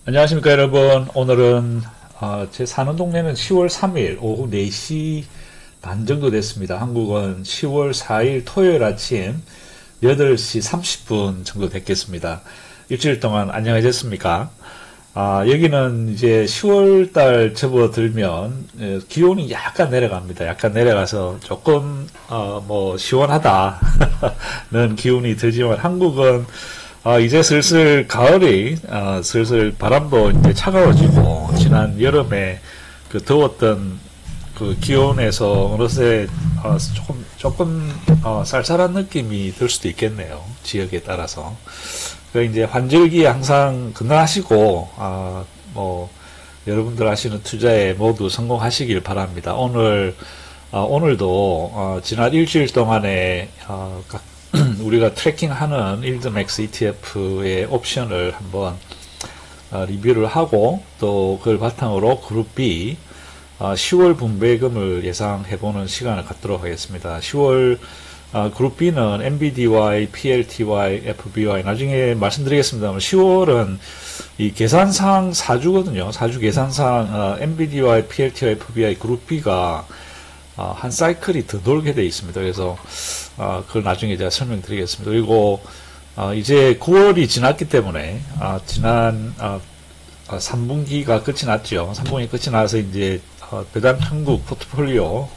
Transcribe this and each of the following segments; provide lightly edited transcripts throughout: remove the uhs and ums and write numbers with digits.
안녕하십니까 여러분. 오늘은 제 사는 동네는 10월 3일 오후 4시 반 정도 됐습니다. 한국은 10월 4일 토요일 아침 8시 30분 정도 됐겠습니다. 일주일 동안 안녕하셨습니까? 여기는 이제 10월 달 접어들면 기온이 약간 내려갑니다. 약간 내려가서 조금 뭐 시원하다는 기운이 들지만 한국은 이제 슬슬 가을이, 슬슬 바람도 이제 차가워지고, 지난 여름에 그 더웠던 그 기온에서 어느새, 조금, 쌀쌀한 느낌이 들 수도 있겠네요. 지역에 따라서. 그 이제 환절기에 항상 건강하시고, 뭐, 여러분들 하시는 투자에 모두 성공하시길 바랍니다. 오늘도, 지난 일주일 동안에, 우리가 트래킹하는 일드맥스 ETF의 옵션을 한번 리뷰를 하고 또 그걸 바탕으로 그룹 B 10월 분배금을 예상해보는 시간을 갖도록 하겠습니다. 10월 그룹 B는 NBDY, PLTY, FBY 나중에 말씀드리겠습니다만 10월은 이 계산상 사주거든요. 사주 계산상 NBDY, PLTY, FBI 그룹 B가 한 사이클이 더 돌게 되어 있습니다. 그래서 그걸 나중에 제가 설명드리겠습니다. 그리고 이제 9월이 지났기 때문에 지난 3분기가 끝이 났죠. 3분기 끝이 나서 이제 배당 한국 포트폴리오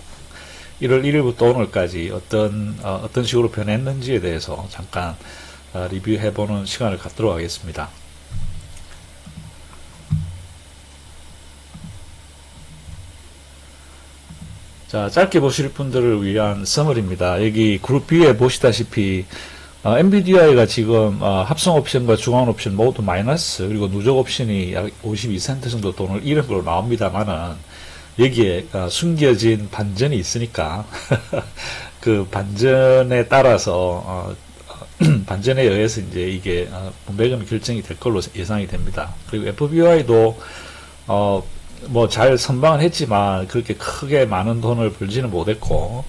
1월 1일부터 오늘까지 어떤 식으로 변했는지에 대해서 잠깐 리뷰해보는 시간을 갖도록 하겠습니다. 자, 짧게 보실 분들을 위한 서머리입니다. 여기 그룹 B에 보시다시피 NVIDIA가 지금 합성 옵션과 중앙 옵션 모두 마이너스, 그리고 누적 옵션이 약 52센트 정도 돈을 잃은 걸로 나옵니다만은 여기에 숨겨진 반전이 있으니까 그 반전에 따라서 반전에 의해서 이제 이게 분배금이 결정이 될 걸로 예상이 됩니다. 그리고 FBI도 뭐 잘 선방은 했지만 그렇게 크게 많은 돈을 벌지는 못했고,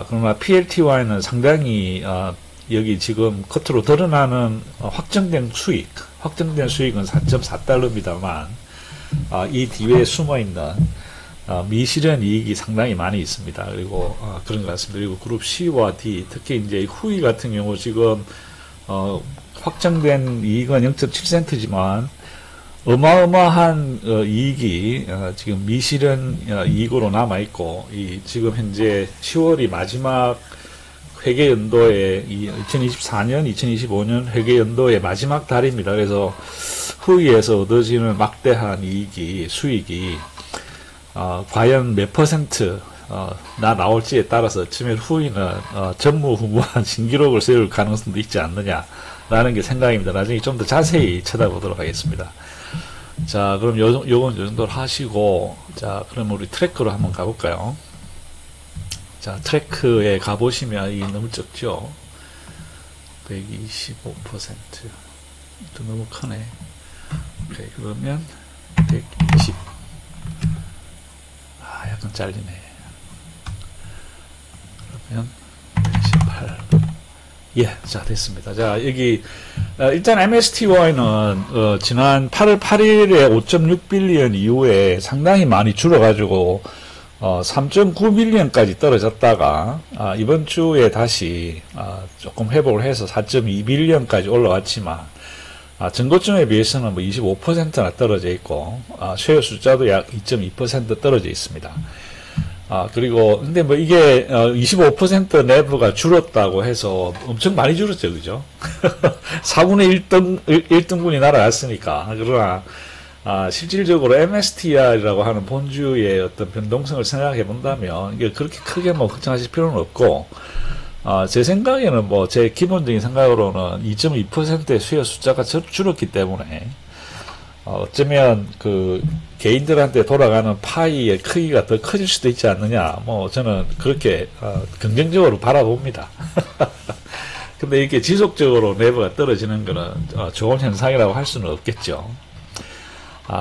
그러나 PLTY는 상당히 여기 지금 겉으로 드러나는 확정된 수익은 4.4달러입니다만 이 뒤에 숨어있는 미실현 이익이 상당히 많이 있습니다. 그리고 그런 것 같습니다. 그리고 그룹 C와 D, 특히 이제 후이 같은 경우 지금 확정된 이익은 0.7센트지만 어마어마한 이익이 지금 미실현 이익으로 남아있고, 지금 현재 10월이 마지막 회계연도에 2024년, 2025년 회계연도의 마지막 달입니다. 그래서 후이에서 얻어지는 막대한 수익이 과연 몇 퍼센트 나올지에 따라서 어쩌면 후이는 전무후무한 신기록을 세울 가능성도 있지 않느냐라는 게 생각입니다. 나중에 좀 더 자세히 쳐다보도록 하겠습니다. 자, 그럼 요건 요 정도로 하시고, 자, 그럼 우리 트래커로 한번 가볼까요? 자, 트래크에 가보시면 이 너무 적죠? 125%. 또 너무 크네. 오케이, 그러면 120. 약간 잘리네. 그러면 118. 예, 자, 됐습니다. 자, 여기, 일단 MSTY는, 지난 8월 8일에 5.6빌리언 이후에 상당히 많이 줄어가지고, 3.9빌리언까지 떨어졌다가, 이번 주에 다시, 조금 회복을 해서 4.2빌리언까지 올라왔지만, 전고점에 비해서는 뭐 25%나 떨어져 있고, 쉐어 숫자도 약 2.2% 떨어져 있습니다. 그리고, 근데 뭐 이게, 25% 내부가 줄었다고 해서 엄청 많이 줄었죠, 그죠? 4분의 1등분이 날아갔으니까. 그러나, 실질적으로 MSTR이라고 하는 본주의 어떤 변동성을 생각해 본다면, 이게 그렇게 크게 뭐 걱정하실 필요는 없고, 제 생각에는 뭐 제 기본적인 생각으로는 2.2%의 수요 숫자가 줄었기 때문에, 어쩌면 그 개인들한테 돌아가는 파이의 크기가 더 커질 수도 있지 않느냐, 뭐 저는 그렇게 긍정적으로 바라봅니다. 근데 이렇게 지속적으로 내부가 떨어지는 거는 좋은 현상이라고 할 수는 없겠죠.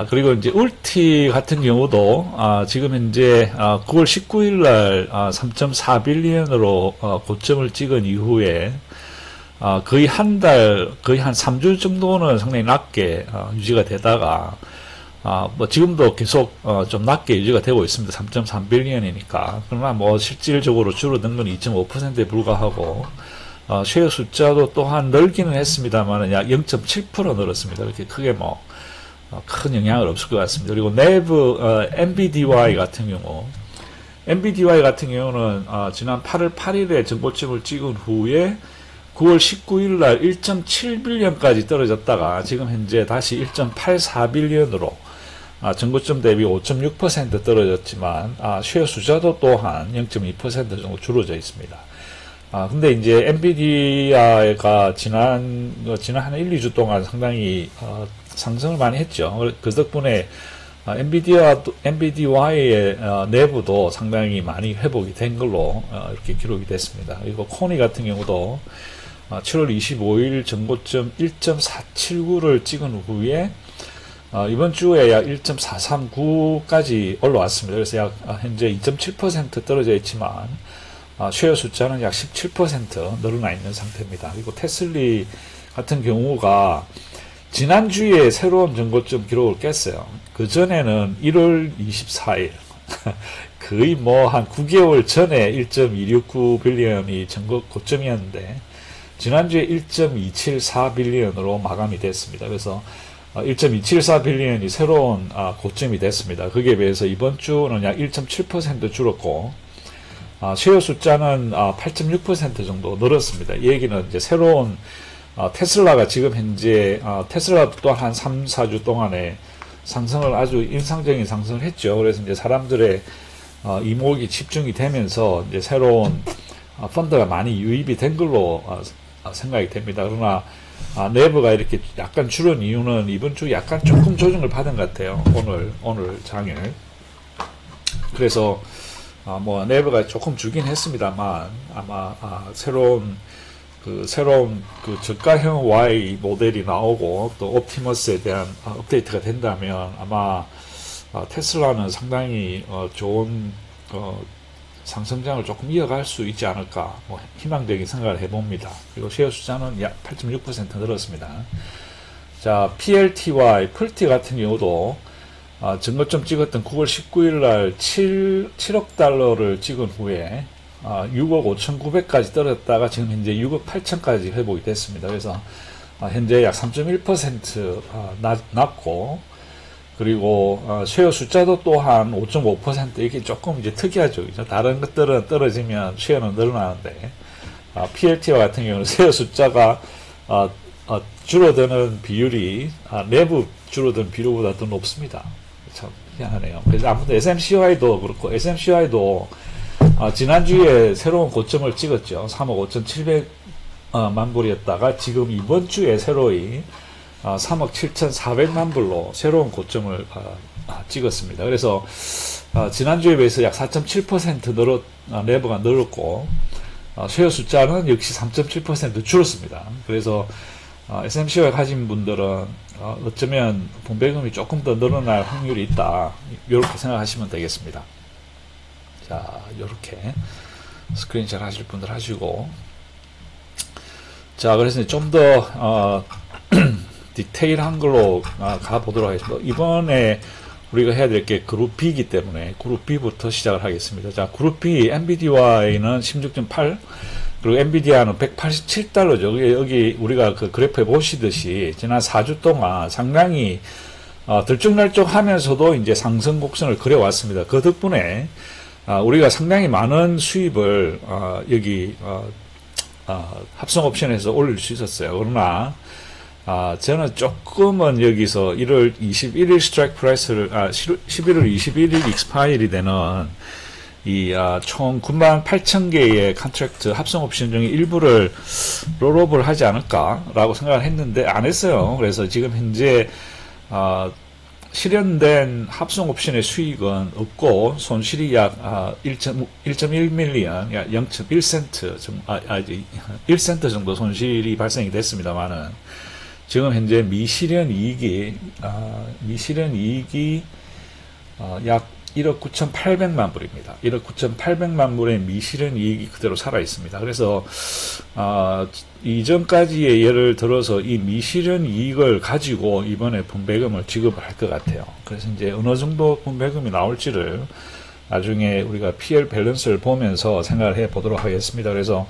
그리고 이제 울티 같은 경우도 지금 현재 9월 19일 날 3.4빌리언으로 고점을 찍은 이후에 거의 한 달, 거의 한 3주 정도는 상당히 낮게 유지가 되다가 뭐 지금도 계속 좀 낮게 유지가 되고 있습니다. 3.3빌리언이니까. 그러나 뭐 실질적으로 줄어든 건 2.5%에 불과하고 쉐어 숫자도 또한 늘기는 했습니다만 약 0.7% 늘었습니다. 이렇게 크게 뭐 큰 영향은 없을 것 같습니다. 그리고 내부 MBDY 같은 경우 MBDY 같은 경우는 지난 8월 8일에 정고점을 찍은 후에 9월 19일 날 1.7빌리언까지 떨어졌다가 지금 현재 다시 1.84빌리언으로 전고점 대비 5.6% 떨어졌지만 쉐어 숫자도 또한 0.2% 정도 줄어져 있습니다. 근데 이제 엔비디아가 지난 한 1, 2주 동안 상당히 상승을 많이 했죠. 그 덕분에 NVIDIA의 내부도 상당히 많이 회복이 된 걸로 이렇게 기록이 됐습니다. 그리고 코니 같은 경우도 7월 25일 전고점 1.479를 찍은 후에 이번 주에 약 1.439까지 올라왔습니다. 그래서 약 현재 2.7% 떨어져 있지만 쉐어 숫자는 약 17% 늘어나 있는 상태입니다. 그리고 테슬리 같은 경우가 지난주에 새로운 전고점 기록을 깼어요. 그 전에는 1월 24일 거의 뭐 한 9개월 전에 1.269빌리언이 고점이었는데 지난주에 1.274빌리언으로 마감이 됐습니다. 그래서 1.274빌리언이 새로운 고점이 됐습니다. 거기에 비해서 이번 주는 약 1.7% 줄었고 쉐어 숫자는 8.6% 정도 늘었습니다. 이 얘기는 이제 새로운 테슬라가 지금 현재 테슬라도 또한 한 3, 4주 동안에 상승을 아주 인상적인 상승을 했죠. 그래서 이제 사람들의 이목이 집중이 되면서 이제 새로운 펀드가 많이 유입이 된 걸로 생각이 됩니다. 그러나 내부가 이렇게 약간 줄은 이유는 이번 주 약간 조금 조정을 받은 것 같아요. 오늘 장일. 그래서 뭐 내부가 조금 주긴 했습니다만 아마 새로운 그 저가형 Y 모델이 나오고 또 옵티머스에 대한 업데이트가 된다면 아마 테슬라는 상당히 좋은 상승장을 조금 이어갈 수 있지 않을까 뭐 희망적인 생각을 해봅니다. 그리고 쉐어 숫자는 약 8.6% 늘었습니다. 자, PLTY, 풀티 같은 경우도 전고점 찍었던 9월 19일 날 7억 달러를 찍은 후에 6억 5,900까지 떨어졌다가 지금 현재 6억 8천까지 회복이 됐습니다. 그래서 현재 약 3.1% 낮고 그리고 쉐어 숫자도 또한 5.5% 이게 조금 이제 특이하죠. 그죠? 다른 것들은 떨어지면 쉐어는 늘어나는데 PLT와 같은 경우는 쉐어 숫자가 줄어드는 비율이 내부 줄어드는 비율보다 더 높습니다. 참 희한하네요. 그래서 아무튼 SMCY도 그렇고 SMCY도 지난주에 새로운 고점을 찍었죠. 3억 5,700만 불이었다가 지금 이번 주에 새로이 3억 7,400만 불로 새로운 고점을 찍었습니다. 그래서 지난주에 비해서 약 4.7% 내부가 늘었고 쉐어 숫자는 역시 3.7% 줄었습니다. 그래서 SMC가 가진 분들은 어쩌면 분배금이 조금 더 늘어날 확률이 있다. 이렇게 생각하시면 되겠습니다. 자, 이렇게 스크린샷 하실 분들 하시고, 자, 그래서 좀 더 디테일한 걸로 가보도록 하겠습니다. 이번에 우리가 해야 될 게 그룹 B이기 때문에 그룹 B부터 시작을 하겠습니다. 자, 그룹 B, NVIDIA는 16.8, 그리고 엔비디아는 187달러죠. 여기 우리가 그 그래프에 보시듯이 지난 4주 동안 상당히 들쭉날쭉 하면서도 이제 상승 곡선을 그려왔습니다. 그 덕분에 우리가 상당히 많은 수입을 여기 합성 옵션에서 올릴 수 있었어요. 그러나 저는 조금은 여기서 1월 21일 스트라이크 프라이스를 11월 21일 익스파일이 되는 이 총 98,000개의 컨트랙트 합성 옵션 중에 일부를 롤업을 하지 않을까라고 생각을 했는데 안 했어요. 그래서 지금 현재 실현된 합성 옵션의 수익은 없고 손실이 약 1.1밀리언, 약 0.1센트 1센트 정도 손실이 발생이 됐습니다만은 지금 현재 미실현 이익이 약 1억 9,800만 불입니다. 1억 9,800만 불의 미실현 이익이 그대로 살아 있습니다. 그래서 이전까지의 예를 들어서 이 미실현 이익을 가지고 이번에 분배금을 지급을 할 것 같아요. 그래서 이제 어느 정도 분배금이 나올지를 나중에 우리가 PL 밸런스를 보면서 생각을 해 보도록 하겠습니다. 그래서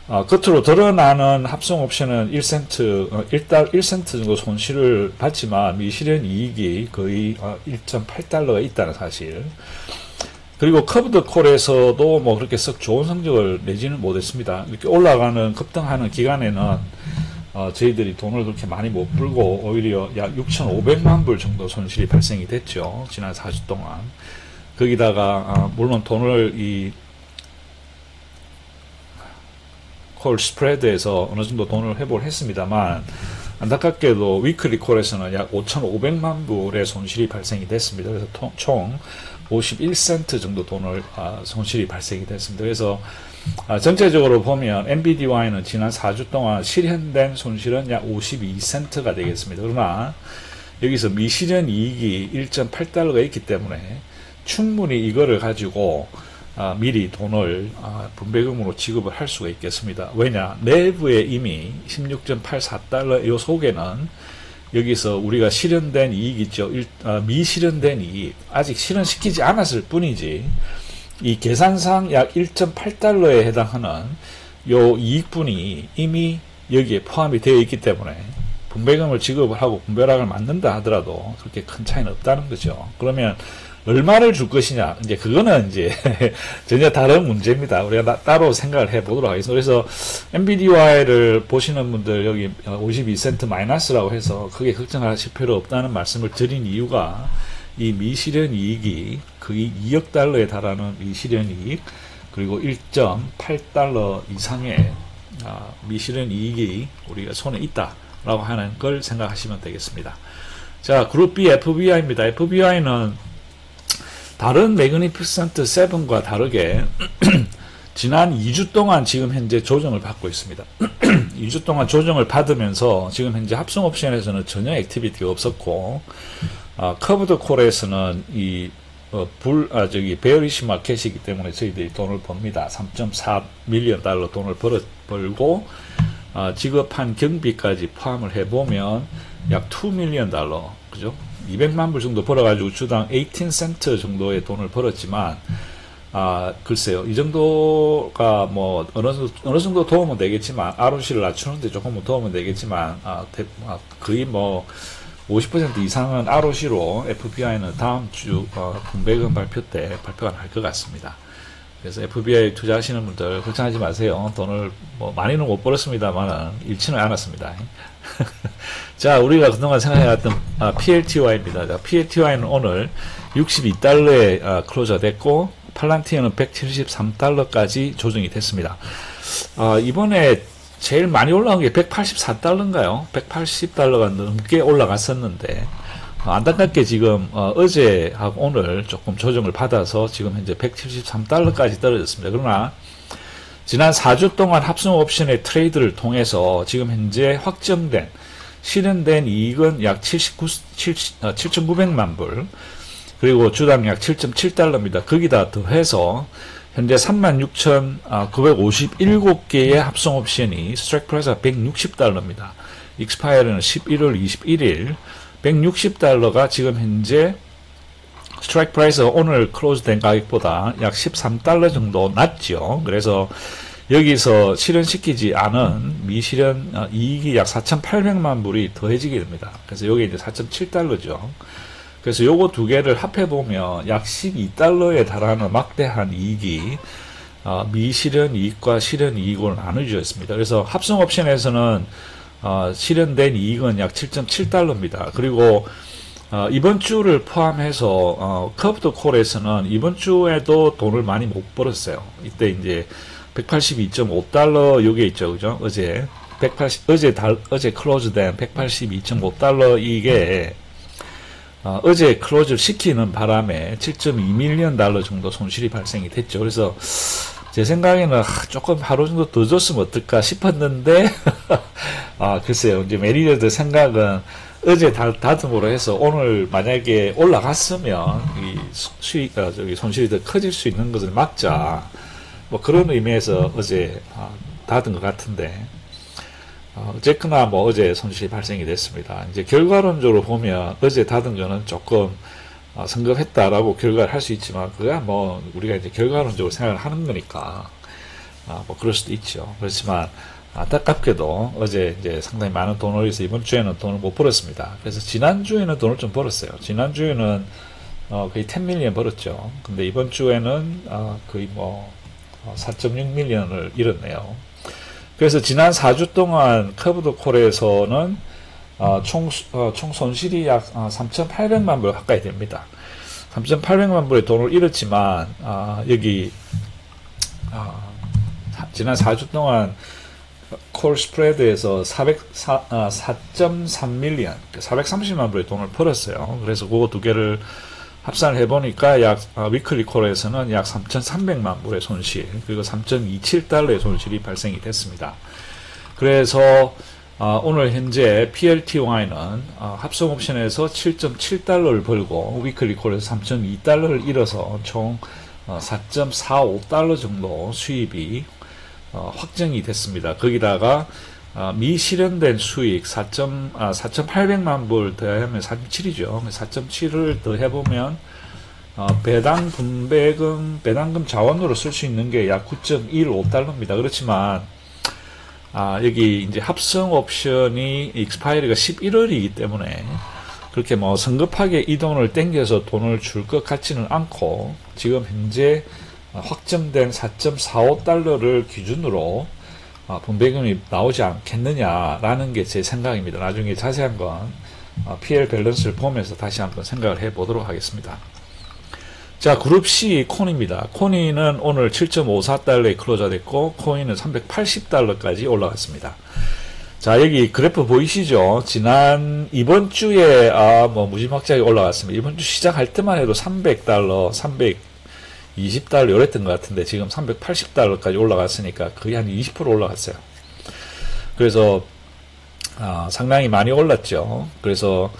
겉으로 드러나는 합성 옵션은 1센트 정도 손실을 받지만 미실현 이익이 거의 1.8달러가 있다는 사실. 그리고 커브드 콜에서도 뭐 그렇게 썩 좋은 성적을 내지는 못했습니다. 이렇게 올라가는 급등하는 기간에는 저희들이 돈을 그렇게 많이 못 벌고 오히려 약 6,500만 불 정도 손실이 발생이 됐죠. 지난 4주 동안. 거기다가 물론 돈을 이 콜 스프레드에서 어느 정도 돈을 회복을 했습니다만 안타깝게도 위클리 콜에서는 약 5,500만 불의 손실이 발생이 됐습니다. 그래서 총 51센트 정도 돈을 손실이 발생이 됐습니다. 그래서 전체적으로 보면 NBDY는 지난 4주 동안 실현된 손실은 약 52센트가 되겠습니다. 그러나 여기서 미실현 이익이 1.8달러가 있기 때문에 충분히 이거를 가지고 미리 돈을 분배금으로 지급을 할 수가 있겠습니다. 왜냐? 내부에 이미 16.84달러 요 속에는 여기서 우리가 실현된 이익 있죠. 미실현된 이익 아직 실현시키지 않았을 뿐이지 이 계산상 약 1.8달러에 해당하는 요 이익분이 이미 여기에 포함이 되어 있기 때문에 분배금을 지급을 하고 분배락을 만든다 하더라도 그렇게 큰 차이는 없다는 거죠. 그러면 얼마를 줄 것이냐, 이제 그거는 이제 전혀 다른 문제입니다. 우리가 따로 생각을 해 보도록 하겠습니다. 그래서 NBDY를 보시는 분들 여기 52센트 마이너스라고 해서 크게 걱정하실 필요 없다는 말씀을 드린 이유가 이 미실현 이익이 거의 2억 달러에 달하는 미실현 이익 그리고 1.8달러 이상의 미실현 이익이 우리가 손에 있다라고 하는 걸 생각하시면 되겠습니다. 자, 그룹 B FBI입니다. FBI는 다른 매그니피센트 7과 다르게 지난 2주 동안 지금 현재 조정을 받고 있습니다. 2주 동안 조정을 받으면서 지금 현재 합성 옵션에서는 전혀 액티비티가 없었고 커브드 콜에서는 이 베어리시 마켓이기 때문에 저희들이 돈을 법니다. 3.4 밀리언 달러 돈을 벌고 지급한 경비까지 포함을 해보면 약 2 밀리언 달러, 그죠? 200만 불 정도 벌어가지고 주당 18센트 정도의 돈을 벌었지만, 글쎄요. 이 정도가 뭐, 어느 정도 도움은 되겠지만, ROC를 낮추는데 조금은 도움은 되겠지만, 거의 뭐, 50% 이상은 ROC로 FBI는 다음 주, 분배금 발표 때 발표가 날 것 같습니다. 그래서 FBI 투자하시는 분들 걱정하지 마세요. 돈을 뭐 많이는 못 벌었습니다만 잃지는 않았습니다. 자, 우리가 그동안 생각해왔던 PLTY입니다. 자, PLTY는 오늘 62달러에 클로저 됐고 팔란티어는 173달러까지 조정이 됐습니다. 이번에 제일 많이 올라온 게 184달러인가요? 180달러가 넘게 올라갔었는데 안타깝게 지금 어제하고 오늘 조금 조정을 받아서 지금 현재 173달러까지 떨어졌습니다. 그러나 지난 4주 동안 합성 옵션의 트레이드를 통해서 지금 현재 확정된 실현된 이익은 약 7,900만 불 그리고 주당 약 7.7달러입니다. 거기다 더해서 현재 36,957개의 합성 옵션이 스트라이크 프라이스가 160달러입니다. 익스파이어는 11월 21일 160달러가 지금 현재 스트라이크 프라이스가 오늘 클로즈 된 가격보다 약 13달러 정도 낮죠. 그래서 여기서 실현시키지 않은 미실현 이익이 약 4,800만 불이 더해지게 됩니다. 그래서 여기 이제 4.7달러죠. 그래서 요거 두 개를 합해보면 약 12달러에 달하는 막대한 이익이 미실현 이익과 실현 이익으로 나눠져 있습니다. 그래서 합성 옵션에서는 실현된 이익은 약 7.7달러입니다. 그리고 이번 주를 포함해서 커브드 콜에서는 이번 주에도 돈을 많이 못 벌었어요. 이때 이제 182.5달러 요게 있죠, 그죠? 어제 클로즈된 182.5달러 이게 어제 클로즈를 시키는 바람에 7.2밀리언 달러 정도 손실이 발생이 됐죠. 그래서 제 생각에는 조금 하루 정도 더 줬으면 어떨까 싶었는데 글쎄요. 이제 매니저들 생각은 어제 다듬으로 해서 오늘 만약에 올라갔으면 이 수익, 손실이 더 커질 수 있는 것을 막자. 뭐 그런 의미에서 어제 닫은 것 같은데, 어쨌거나 뭐 어제 손실이 발생이 됐습니다. 이제 결과론적으로 보면 어제 닫은 거는 조금 성급했다라고 결과를 할 수 있지만, 그거야 뭐 우리가 이제 결과론적으로 생각을 하는 거니까, 뭐 그럴 수도 있죠. 그렇지만 안타깝게도 어제 이제 상당히 많은 돈을 위해서 이번 주에는 돈을 못 벌었습니다. 그래서 지난주에는 돈을 좀 벌었어요. 지난주에는 거의 10 밀리언 벌었죠. 근데 이번 주에는 거의 뭐 4.6 밀리언을 잃었네요. 그래서 지난 4주 동안 커브드 콜에서는 총 손실이 약 3,800만 불 가까이 됩니다. 3,800만 불의 돈을 잃었지만 여기 지난 4주 동안 콜 스프레드에서 4.3 밀리언, 430만 불의 돈을 벌었어요. 그래서 그거 두 개를 합산을 해보니까 위클리 콜에서는 약 3,300만 불의 손실, 그리고 3.27달러의 손실이 발생이 됐습니다. 그래서 오늘 현재 PLTY는 합성 옵션에서 7.7달러를 벌고 위클리 콜에서 3.2달러를 잃어서 총 4.45달러 정도 수입이 확정이 됐습니다. 거기다가 미실현된 수익 4,800만 불 더하면 4.7이죠. 4.7을 더해보면 배당 분배금, 배당금 자원으로 쓸 수 있는 게 약 9.15달러입니다. 그렇지만 여기 이제 합성 옵션이 익스파이리가 11월이기 때문에 그렇게 뭐 성급하게 이 돈을 땡겨서 돈을 줄 것 같지는 않고, 지금 현재 확정된 4.45달러를 기준으로 분배금이 나오지 않겠느냐라는 게 제 생각입니다. 나중에 자세한 건 PL 밸런스를 보면서 다시 한번 생각을 해보도록 하겠습니다. 자, 그룹 C 코니입니다. 코니는 오늘 7.54달러에 클로저 됐고, 코인은 380달러까지 올라갔습니다. 자, 여기 그래프 보이시죠? 이번 주에 뭐 무지막지하게 올라갔습니다. 이번 주 시작할 때만 해도 300달러, 320달러 이랬던 것 같은데 지금 380달러까지 올라갔으니까 거의 한 20% 올라갔어요. 그래서 상당히 많이 올랐죠. 그래서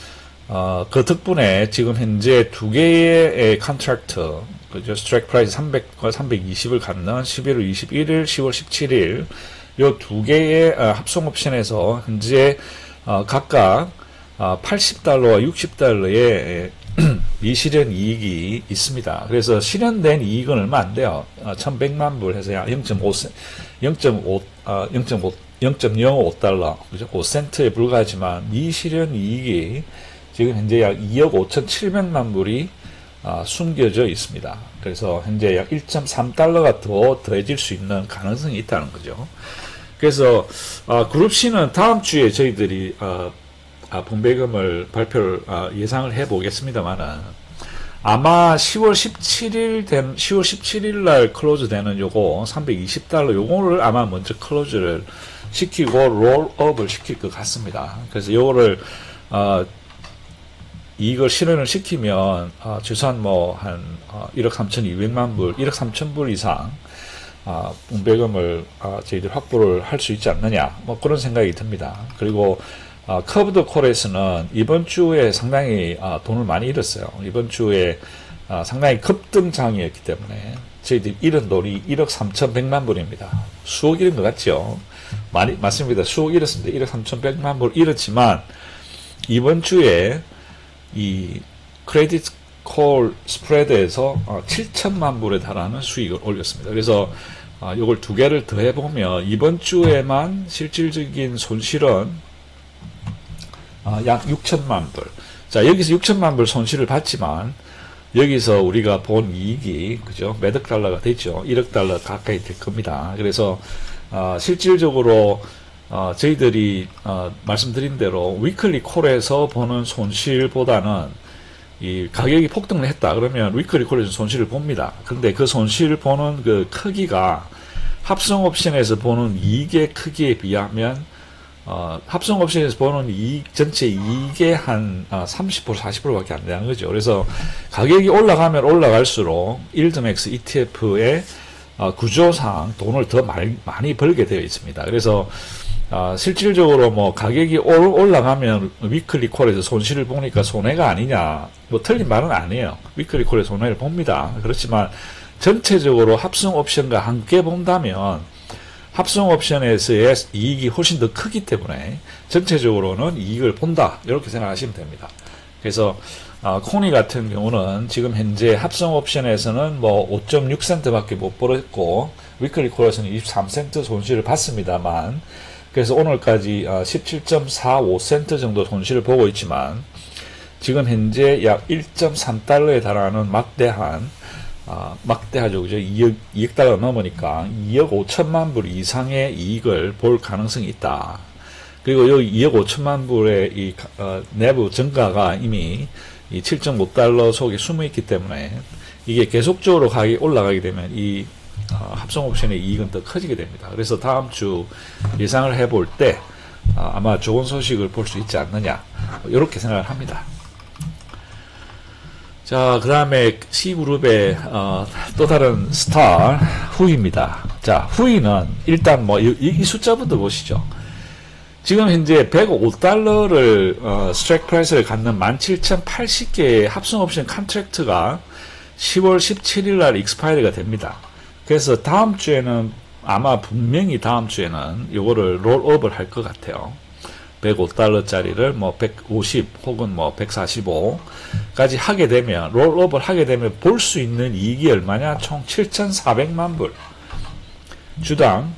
그 덕분에 지금 현재 두 개의 컨트랙트, 그죠? 스트라이크 프라이스 300과 320을 갖는 11월 21일, 10월 17일 요 두 개의 합성 옵션에서 현재 각각 80달러와 60달러의 미실현 이익이 있습니다. 그래서 실현된 이익은 얼마 안 돼요. 1100만 불 해서 0.05달러, 그죠? 5센트에 불과하지만 미실현 이익이 지금 현재 약 2억 5,700만 불이 숨겨져 있습니다. 그래서 현재 약 1.3달러가 더 더해질 수 있는 가능성이 있다는 거죠. 그래서 그룹 C는 다음 주에 저희들이 분배금을 발표를 예상을 해 보겠습니다만은, 아마 10월 17일 날 클로즈 되는 요거 320달러 요거를 아마 먼저 클로즈를 시키고 롤업을 시킬 것 같습니다. 그래서 요거를 이걸 실현을 시키면 최소한 뭐 한 1억 3,200만 불, 1억 3천 불 이상 분배금을 저희들 확보를 할 수 있지 않느냐, 뭐 그런 생각이 듭니다. 그리고 커브드 콜에서는 이번 주에 상당히 돈을 많이 잃었어요. 이번 주에 상당히 급등장이었기 때문에 저희들이 잃은 돈이 1억 3,100만 불입니다. 수억 잃은 것 같죠? 맞습니다. 수억 잃었습니다. 1억 3,100만 불 잃었지만 이번 주에 이 크레딧 콜 스프레드에서 7천만 불에 달하는 수익을 올렸습니다. 그래서 이걸 두 개를 더해보면 이번 주에만 실질적인 손실은 약 6천만 불. 자, 여기서 6천만 불 손실을 봤지만 여기서 우리가 본 이익이, 그죠? 몇억 달러가 됐죠. 1억 달러 가까이 될 겁니다. 그래서 실질적으로 저희들이 말씀드린 대로 위클리 콜에서 보는 손실보다는 이 가격이 폭등을 했다 그러면 위클리 콜에서 손실을 봅니다. 근데 그 손실을 보는 그 크기가 합성 옵션에서 보는 이익의 크기에 비하면 합성 옵션에서 보는 이익, 전체 이익의 한 30%, 40%밖에 안 되는 거죠. 그래서 가격이 올라가면 올라갈수록 일드맥스 ETF의 구조상 돈을 더 많이 벌게 되어 있습니다. 그래서 실질적으로 뭐 가격이 올라가면 위클리 콜에서 손실을 보니까 손해가 아니냐, 뭐 틀린 말은 아니에요. 위클리 콜에 손해를 봅니다. 그렇지만 전체적으로 합성 옵션과 함께 본다면 합성 옵션에서의 이익이 훨씬 더 크기 때문에 전체적으로는 이익을 본다, 이렇게 생각하시면 됩니다. 그래서 코니 같은 경우는 지금 현재 합성 옵션에서는 뭐 5.6센트 밖에 못 벌었고 위클리 콜에서는 23센트 손실을 봤습니다만, 그래서 오늘까지 17.45센트 정도 손실을 보고 있지만 지금 현재 약 1.3달러에 달하는 막대하죠. 그죠? 2억 달러 넘으니까 2억 5천만 불 이상의 이익을 볼 가능성이 있다. 그리고 여기 2억 5천만 불의 이 내부 증가가 이미 이 7.5달러 속에 숨어 있기 때문에 이게 계속적으로 가격이 올라가게 되면 이 합성 옵션의 이익은 더 커지게 됩니다. 그래서 다음 주 예상을 해볼 때 아마 좋은 소식을 볼 수 있지 않느냐, 이렇게 생각을 합니다. 자, 그 다음에 C그룹의 또 다른 스타 후이입니다. 자, 후이는 일단 뭐 이 숫자부터 보시죠. 지금 현재 105달러를 스트라이크 프라이스를 갖는 17,080개의 합성 옵션 컨트랙트가 10월 17일 날 익스파이리가 됩니다. 그래서 다음 주에는 아마 분명히 다음 주에는 요거를 롤업을 할 것 같아요. 105달러짜리를 뭐 150 혹은 뭐 145까지 하게 되면, 롤업을 하게 되면 볼 수 있는 이익이 얼마냐? 총 7,400만 불. 주당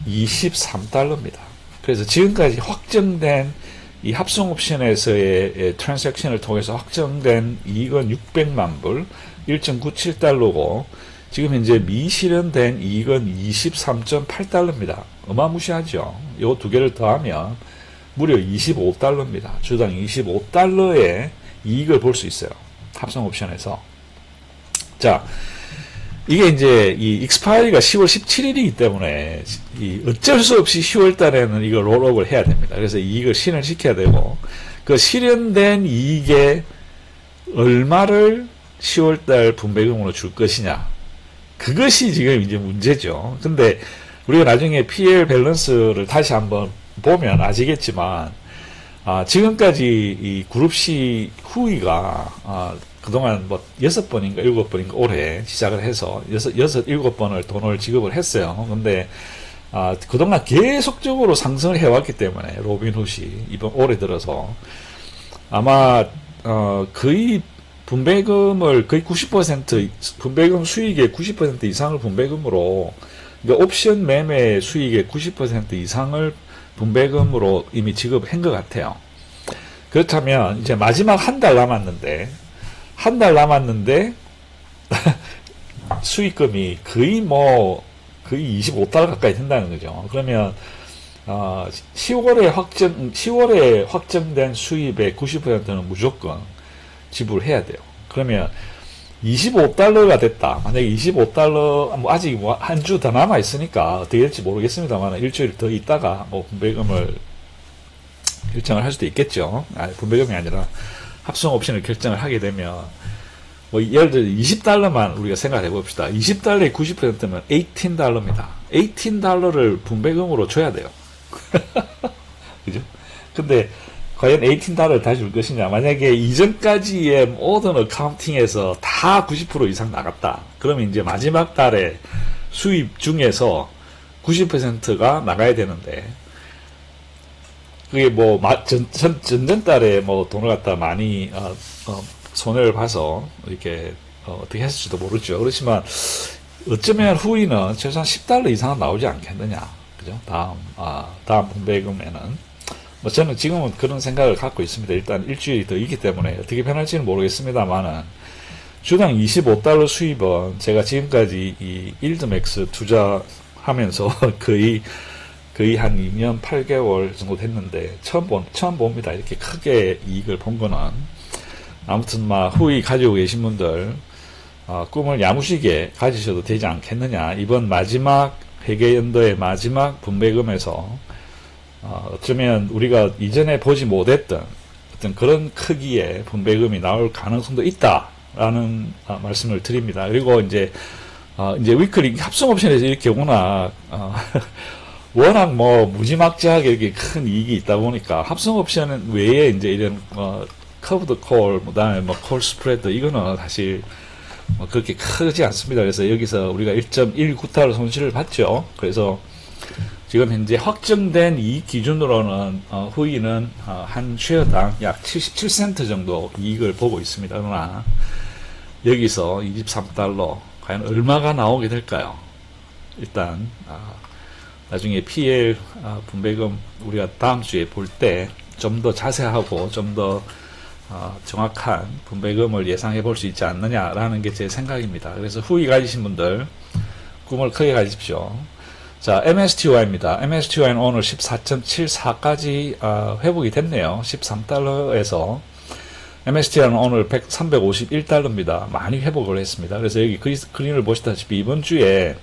23달러입니다. 그래서 지금까지 확정된 이 합성 옵션에서의 트랜잭션을 통해서 확정된 이익은 600만 불, 1.97달러고 지금 현재 미실현된 이익은 23.8달러입니다. 어마무시하죠. 이 두 개를 더하면 무려 25달러입니다. 주당 25달러의 이익을 볼 수 있어요. 합성 옵션에서. 자, 이게 이제 이 익스파이리가 10월 17일이기 때문에 어쩔 수 없이 10월 달에는 이걸 롤업을 해야 됩니다. 그래서 이익을 실현시켜야 되고, 그 실현된 이익의 얼마를 10월 달 분배금으로 줄 것이냐, 그것이 지금 이제 문제죠. 근데 우리가 나중에 PL 밸런스를 다시 한번 보면 아시겠지만, 지금까지 이 그룹 C 후이가 그동안 뭐 6번인가 7번인가 올해 시작을 해서 7번을 돈을 지급을 했어요. 근데 그동안 계속적으로 상승을 해왔기 때문에 로빈훗이 이번 올해 들어서 아마 거의 분배금을 거의 90% 분배금 수익의 90% 이상을 분배금으로, 그러니까 옵션 매매 수익의 90% 이상을 분배금으로 이미 지급한 것 같아요. 그렇다면 이제 마지막 한 달 남았는데 수익금이 거의 25달러 가까이 된다는 거죠. 그러면 10월에 확정된 수입의 90%는 무조건 지불해야 돼요. 그러면 25달러가 됐다. 만약에 25달러, 뭐 아직 뭐 한 주 더 남아 있으니까 어떻게 될지 모르겠습니다만 일주일 더 있다가 뭐 분배금을 결정을 할 수도 있겠죠. 분배금이 아니라 합성 옵션을 결정을 하게 되면, 뭐 예를 들어 20달러만 우리가 생각해 봅시다. 20달러의 90%면 18달러입니다. 18달러를 분배금으로 줘야 돼요. 그죠? 근데 과연 18달러를 다시 줄 것이냐? 만약에 이전까지의 모든 어카운팅에서 다 90% 이상 나갔다. 그러면 이제 마지막 달에 수입 중에서 90%가 나가야 되는데, 그게 뭐 전전달에 뭐 돈을 갖다 많이 손해를 봐서 이렇게 어떻게 했을지도 모르죠. 그렇지만 어쩌면 후이는 최소한 10달러 이상은 나오지 않겠느냐, 그죠? 다음 분배금에는. 뭐 저는 지금은 그런 생각을 갖고 있습니다. 일단 일주일이 더 있기 때문에 어떻게 변할지는 모르겠습니다만은, 주당 25달러 수입은 제가 지금까지 이 일드맥스 투자하면서 거의 한 2년 8개월 정도 됐는데 처음 봅니다. 이렇게 크게 이익을 본 거는. 아무튼 후이 가지고 계신 분들 꿈을 야무지게 가지셔도 되지 않겠느냐. 이번 마지막 회계연도의 마지막 분배금에서 어쩌면 우리가 이전에 보지 못했던 어떤 그런 크기의 분배금이 나올 가능성도 있다라는 말씀을 드립니다. 그리고 이제 위클리 합성 옵션에서 이렇게 워낙 워낙 뭐 무지막지하게 이렇게 큰 이익이 있다 보니까 합성 옵션 외에 이제 이런 커브드 콜, 그다음에 뭐 콜 스프레드 이거는 사실 뭐 그렇게 크지 않습니다. 그래서 여기서 우리가 1.19달러 손실을 봤죠. 그래서 지금 현재 확정된 이익 기준으로는 후이는 한 쉐어당 약 77센트 정도 이익을 보고 있습니다. 그러나 여기서 23달러 과연 얼마가 나오게 될까요? 일단 나중에 PL 분배금 우리가 다음 주에 볼 때 좀 더 자세하고 좀 더 정확한 분배금을 예상해 볼 수 있지 않느냐라는 게 제 생각입니다. 그래서 후이 가지신 분들 꿈을 크게 가지십시오. 자, MSTY입니다. MSTY는 오늘 14.74까지 회복이 됐네요. 13달러에서 MSTY는 오늘 351달러입니다. 많이 회복을 했습니다. 그래서 여기 그림을 보시다시피 이번 주에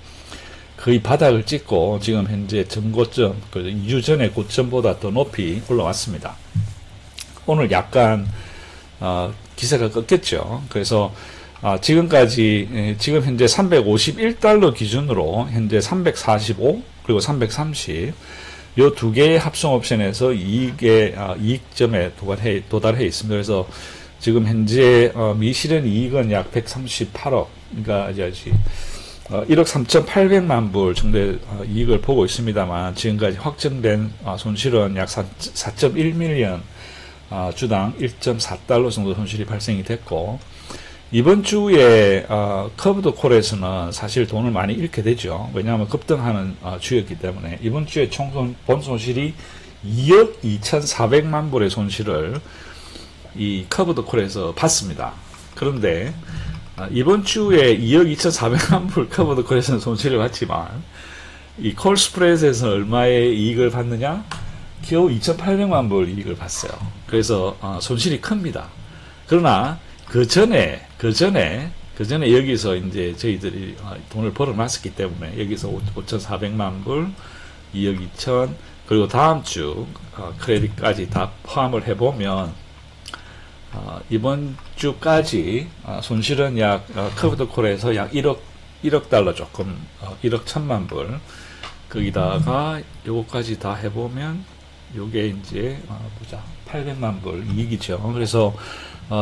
거의 바닥을 찍고 지금 현재 전고점, 2주 전의 고점보다 더 높이 올라왔습니다. 오늘 약간 기세가 꺾였죠. 그래서 지금까지 지금 현재 351달러 기준으로 현재 345 그리고 330 요 두 개의 합성 옵션에서 이익점에 도달해 있습니다. 그래서 지금 현재 미실현 이익은 약 138억, 그러니까 이제 1억 3,800만 불 정도의 이익을 보고 있습니다만 지금까지 확정된 손실은 약 4.1밀리언 주당 1.4달러 정도 손실이 발생이 됐고, 이번 주에 커브드 콜에서는 사실 돈을 많이 잃게 되죠. 왜냐하면 급등하는 주였기 때문에 이번 주에 총 본 손실이 2억 2,400만 불의 손실을 이 커브드 콜에서 봤습니다. 그런데 이번 주에 2억 2,400만 불 커브드 콜에서는 손실을 봤지만 이 콜 스프레드에서는 얼마의 이익을 받느냐? 겨우 2,800만 불 이익을 봤어요. 그래서 손실이 큽니다. 그러나 그 전에 여기서 이제 저희들이 돈을 벌어놨었기 때문에 여기서 5,400만 불, 2억 2천, 그리고 다음 주 크레딧까지 다 포함을 해보면 이번 주까지 손실은 약 커브드 콜에서 약 1억 달러 조금 1억 1천만 불, 거기다가 요거까지 다 해보면 요게 이제 보자 800만 불 이익이죠. 그래서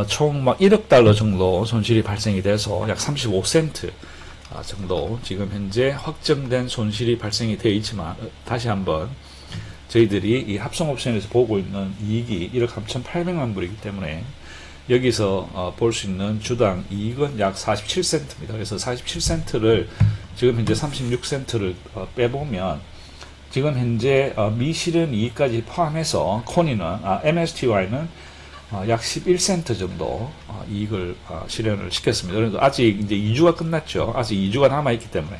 총 막 1억 달러 정도 손실이 발생이 돼서 약 35센트 정도 지금 현재 확정된 손실이 발생이 되어 있지만 다시 한번 저희들이 이 합성 옵션에서 보고 있는 이익이 1억 3,800만 불이기 때문에 여기서 볼 수 있는 주당 이익은 약 47센트입니다. 그래서 47센트를 지금 현재 36센트를 빼보면 지금 현재 미실현 이익까지 포함해서 코니는 MSTY는 약 11센트 정도 이익을 실현을 시켰습니다. 그래서 아직 이제 2주가 끝났죠. 아직 2주가 남아있기 때문에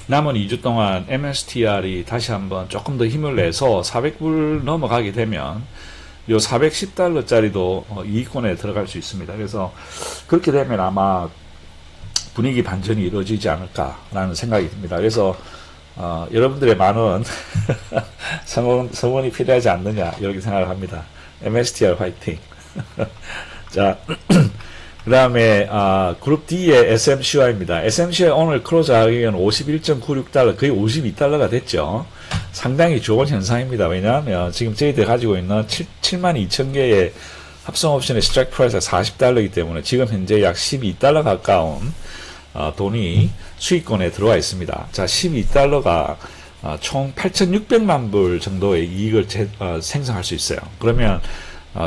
남은 2주 동안 MSTR이 다시 한번 조금 더 힘을 내서 400불 넘어가게 되면 요 410달러짜리도 이익권에 들어갈 수 있습니다. 그래서 그렇게 되면 아마 분위기 반전이 이루어지지 않을까라는 생각이 듭니다. 그래서 여러분들의 많은 성원이 필요하지 않느냐 이렇게 생각을 합니다. MSTR 화이팅. 자, 그 다음에 그룹 D의 SMCY입니다. SMCY 오늘 클로즈 가격은 51.96달러, 거의 52달러가 됐죠. 상당히 좋은 현상입니다. 왜냐하면 지금 저희들 가지고 있는 72,000개의 합성 옵션의 스트라이크 프라이스가 40달러이기 때문에 지금 현재 약 12달러 가까운 돈이 수익권에 들어와 있습니다. 자, 12달러가 총 8,600만 불 정도의 이익을 생성할 수 있어요. 그러면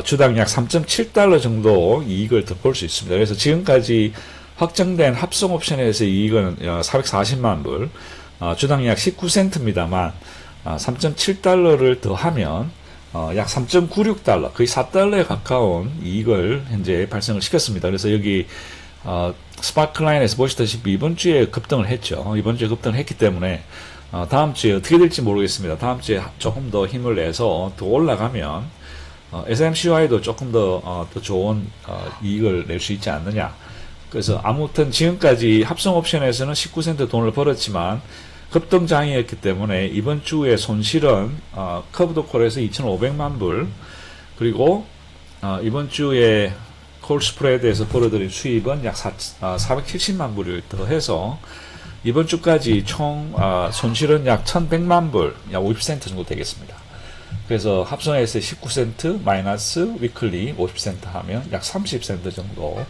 주당 약 3.7달러 정도 이익을 더 볼 수 있습니다. 그래서 지금까지 확정된 합성 옵션에서 이익은 440만 불, 주당 약 19센트입니다만 3.7달러를 더하면 약 3.96달러, 거의 4달러에 가까운 이익을 현재 발생을 시켰습니다. 그래서 여기 스파크라인에서 보시다시피 이번 주에 급등을 했죠. 이번 주에 급등을 했기 때문에 다음 주에 어떻게 될지 모르겠습니다. 다음 주에 조금 더 힘을 내서 더 올라가면 SMCY도 조금 더 좋은 이익을 낼 수 있지 않느냐. 그래서 아무튼 지금까지 합성 옵션에서는 19센트 돈을 벌었지만 급등장이었기 때문에 이번 주에 손실은 커브드 콜에서 2,500만 불, 그리고 이번 주에 콜 스프레드에서 벌어들인 수입은 약 470만 불을 더해서 이번 주까지 총 손실은 약 1100만 불, 약 50센트 정도 되겠습니다. 그래서 합성해서 19센트 마이너스 위클리 50센트 하면 약 30센트 정도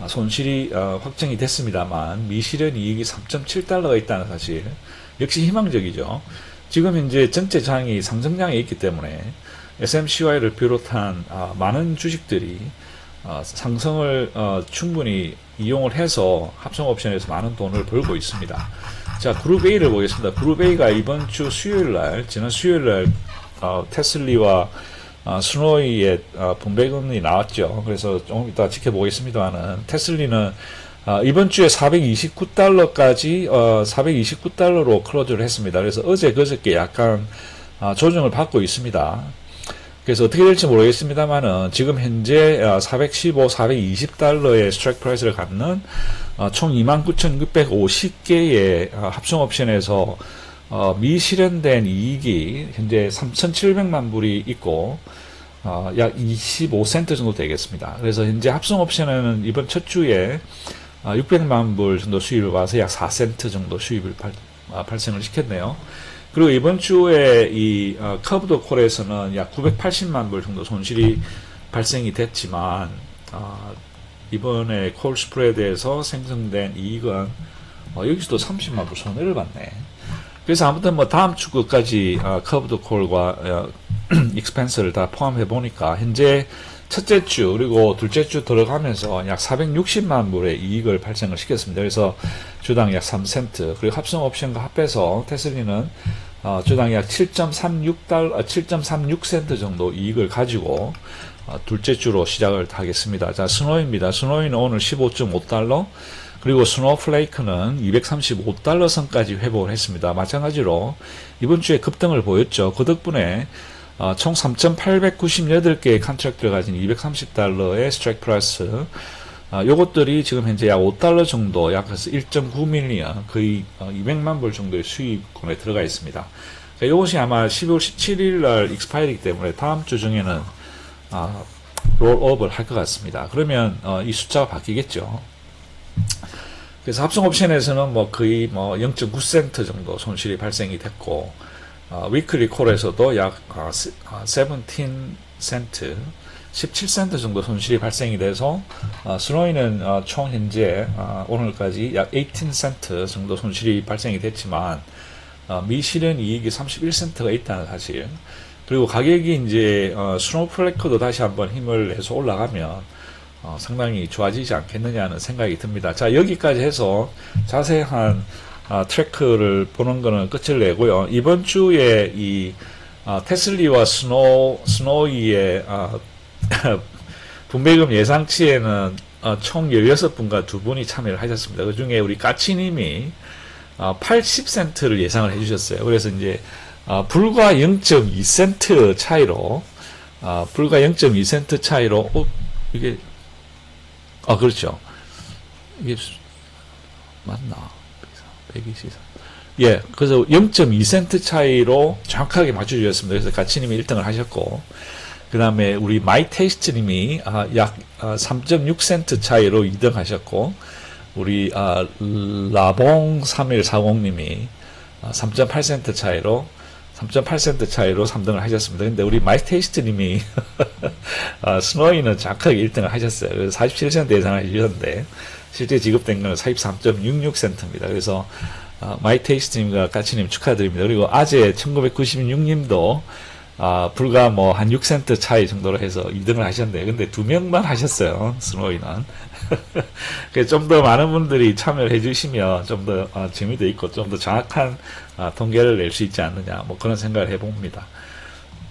손실이 확정이 됐습니다만 미실현 이익이 3.7달러가 있다는 사실 역시 희망적이죠. 지금 현재 전체장이 상승장에 있기 때문에 SMCY를 비롯한 많은 주식들이 상승을 충분히 이용을 해서 합성 옵션에서 많은 돈을 벌고 있습니다. 자, 그룹 A를 보겠습니다. 그룹 A가 이번 주 수요일날, 지난 수요일날 테슬리와 스노이의 분배금이 나왔죠. 그래서 조금 이따 지켜보겠습니다만은 테슬리는 이번 주에 429달러까지 429달러로 클로즈를 했습니다. 그래서 어제 그저께 약간 조정을 받고 있습니다. 그래서 어떻게 될지 모르겠습니다만은 지금 현재 415, 420달러의 스트라이크 프라이스를 갖는 총 29,650개의 합성 옵션에서 미실현된 이익이 현재 3,700만 불이 있고 약 25센트 정도 되겠습니다. 그래서 현재 합성 옵션에는 이번 첫 주에 600만 불 정도 수입을 와서 약 4센트 정도 수입을 발생을 시켰네요. 그리고 이번 주에 이 커브드 콜에서는 약 980만 불 정도 손실이 발생이 됐지만 이번에 콜 스프레드에서 생성된 이익은 여기서도 30만 불 손해를 봤네. 그래서 아무튼 뭐 다음 주 끝까지 커브드 콜과 익스펜스를 다 포함해 보니까 현재 첫째 주 그리고 둘째 주 들어가면서 약 460만 불의 이익을 발생을 시켰습니다. 그래서 주당 약 3센트 그리고 합성 옵션과 합해서 테슬리는 주당 약 7.36센트 정도 이익을 가지고 둘째 주로 시작을 하겠습니다. 자, 스노이입니다. 스노이는 오늘 15.5달러 그리고 스노우플레이크는 235달러 선까지 회복을 했습니다. 마찬가지로 이번 주에 급등을 보였죠. 그 덕분에 총 3,898개의 컨트랙트를 가진 230달러의 스트라이크 프라이스 요것들이 지금 현재 약 5달러 정도 약 1.9밀리언 거의 200만 불 정도의 수익권에 들어가 있습니다. 그러니까 이것이 아마 12월 17일 날 익스파이리이기 때문에 다음 주 중에는 롤업을 할 것 같습니다. 그러면 이 숫자가 바뀌겠죠. 그래서 합성 옵션에서는 뭐 거의 뭐 0.9센트 정도 손실이 발생이 됐고 위클리 콜에서도 약 17센트 17센트 정도 손실이 발생이 돼서 스노이는 총 현재 오늘까지 약 18센트 정도 손실이 발생이 됐지만 미실현 이익이 31센트가 있다는 사실 그리고 가격이 이제 스노우플래커도 다시 한번 힘을 내서 올라가면 상당히 좋아지지 않겠느냐는 생각이 듭니다. 자, 여기까지 해서 자세한 트래크를 보는 거는 끝을 내고요. 이번 주에 이 테슬리와 스노이의 분배금 예상치에는 총 16분과 2분이 참여를 하셨습니다. 그 중에 우리 까치님이 80센트를 예상을 해주셨어요. 그래서 이제 불과 0.2센트 차이로 불과 0.2센트 차이로 이게 그렇죠. 이게 맞나? 124. 예, 그래서 0.2센트 차이로 정확하게 맞춰주셨습니다. 그래서 가치님이 1등을 하셨고, 그 다음에 우리 마이테이스트님이 약 3.6센트 차이로 2등 하셨고, 우리 라봉 3140님이 3.8센트 차이로 3등을 하셨습니다. 근데 우리 마이테이스트님이 스노이는 정확하게 1등을 하셨어요. 그래서 47센트 예상을 해주셨는데 실제 지급된 건 43.66센트입니다. 그래서 마이테이스트님과 까치님 축하드립니다. 그리고 아재 1996님도 불과 뭐 한 6센트 차이 정도로 해서 2등을 하셨는데 근데 2명만 하셨어요. 스노이는. 그래서 좀 더 많은 분들이 참여를 해주시면 좀 더 재미도 있고 좀 더 정확한 통계를 낼 수 있지 않느냐 뭐 그런 생각을 해봅니다.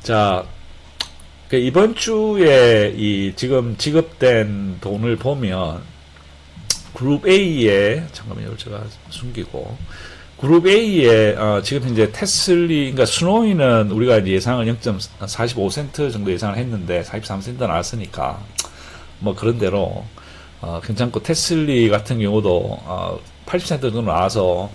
자, 이번 주에 이 지금 지급된 돈을 보면 그룹 A에 잠깐만요, 제가 숨기고 그룹 A에 지금 현재 테슬리, 그러니까 스노이는 우리가 예상을 0.45센트 정도 예상을 했는데 43센트 나왔으니까 뭐 그런 대로 괜찮고 테슬리 같은 경우도 80센트 정도 나와서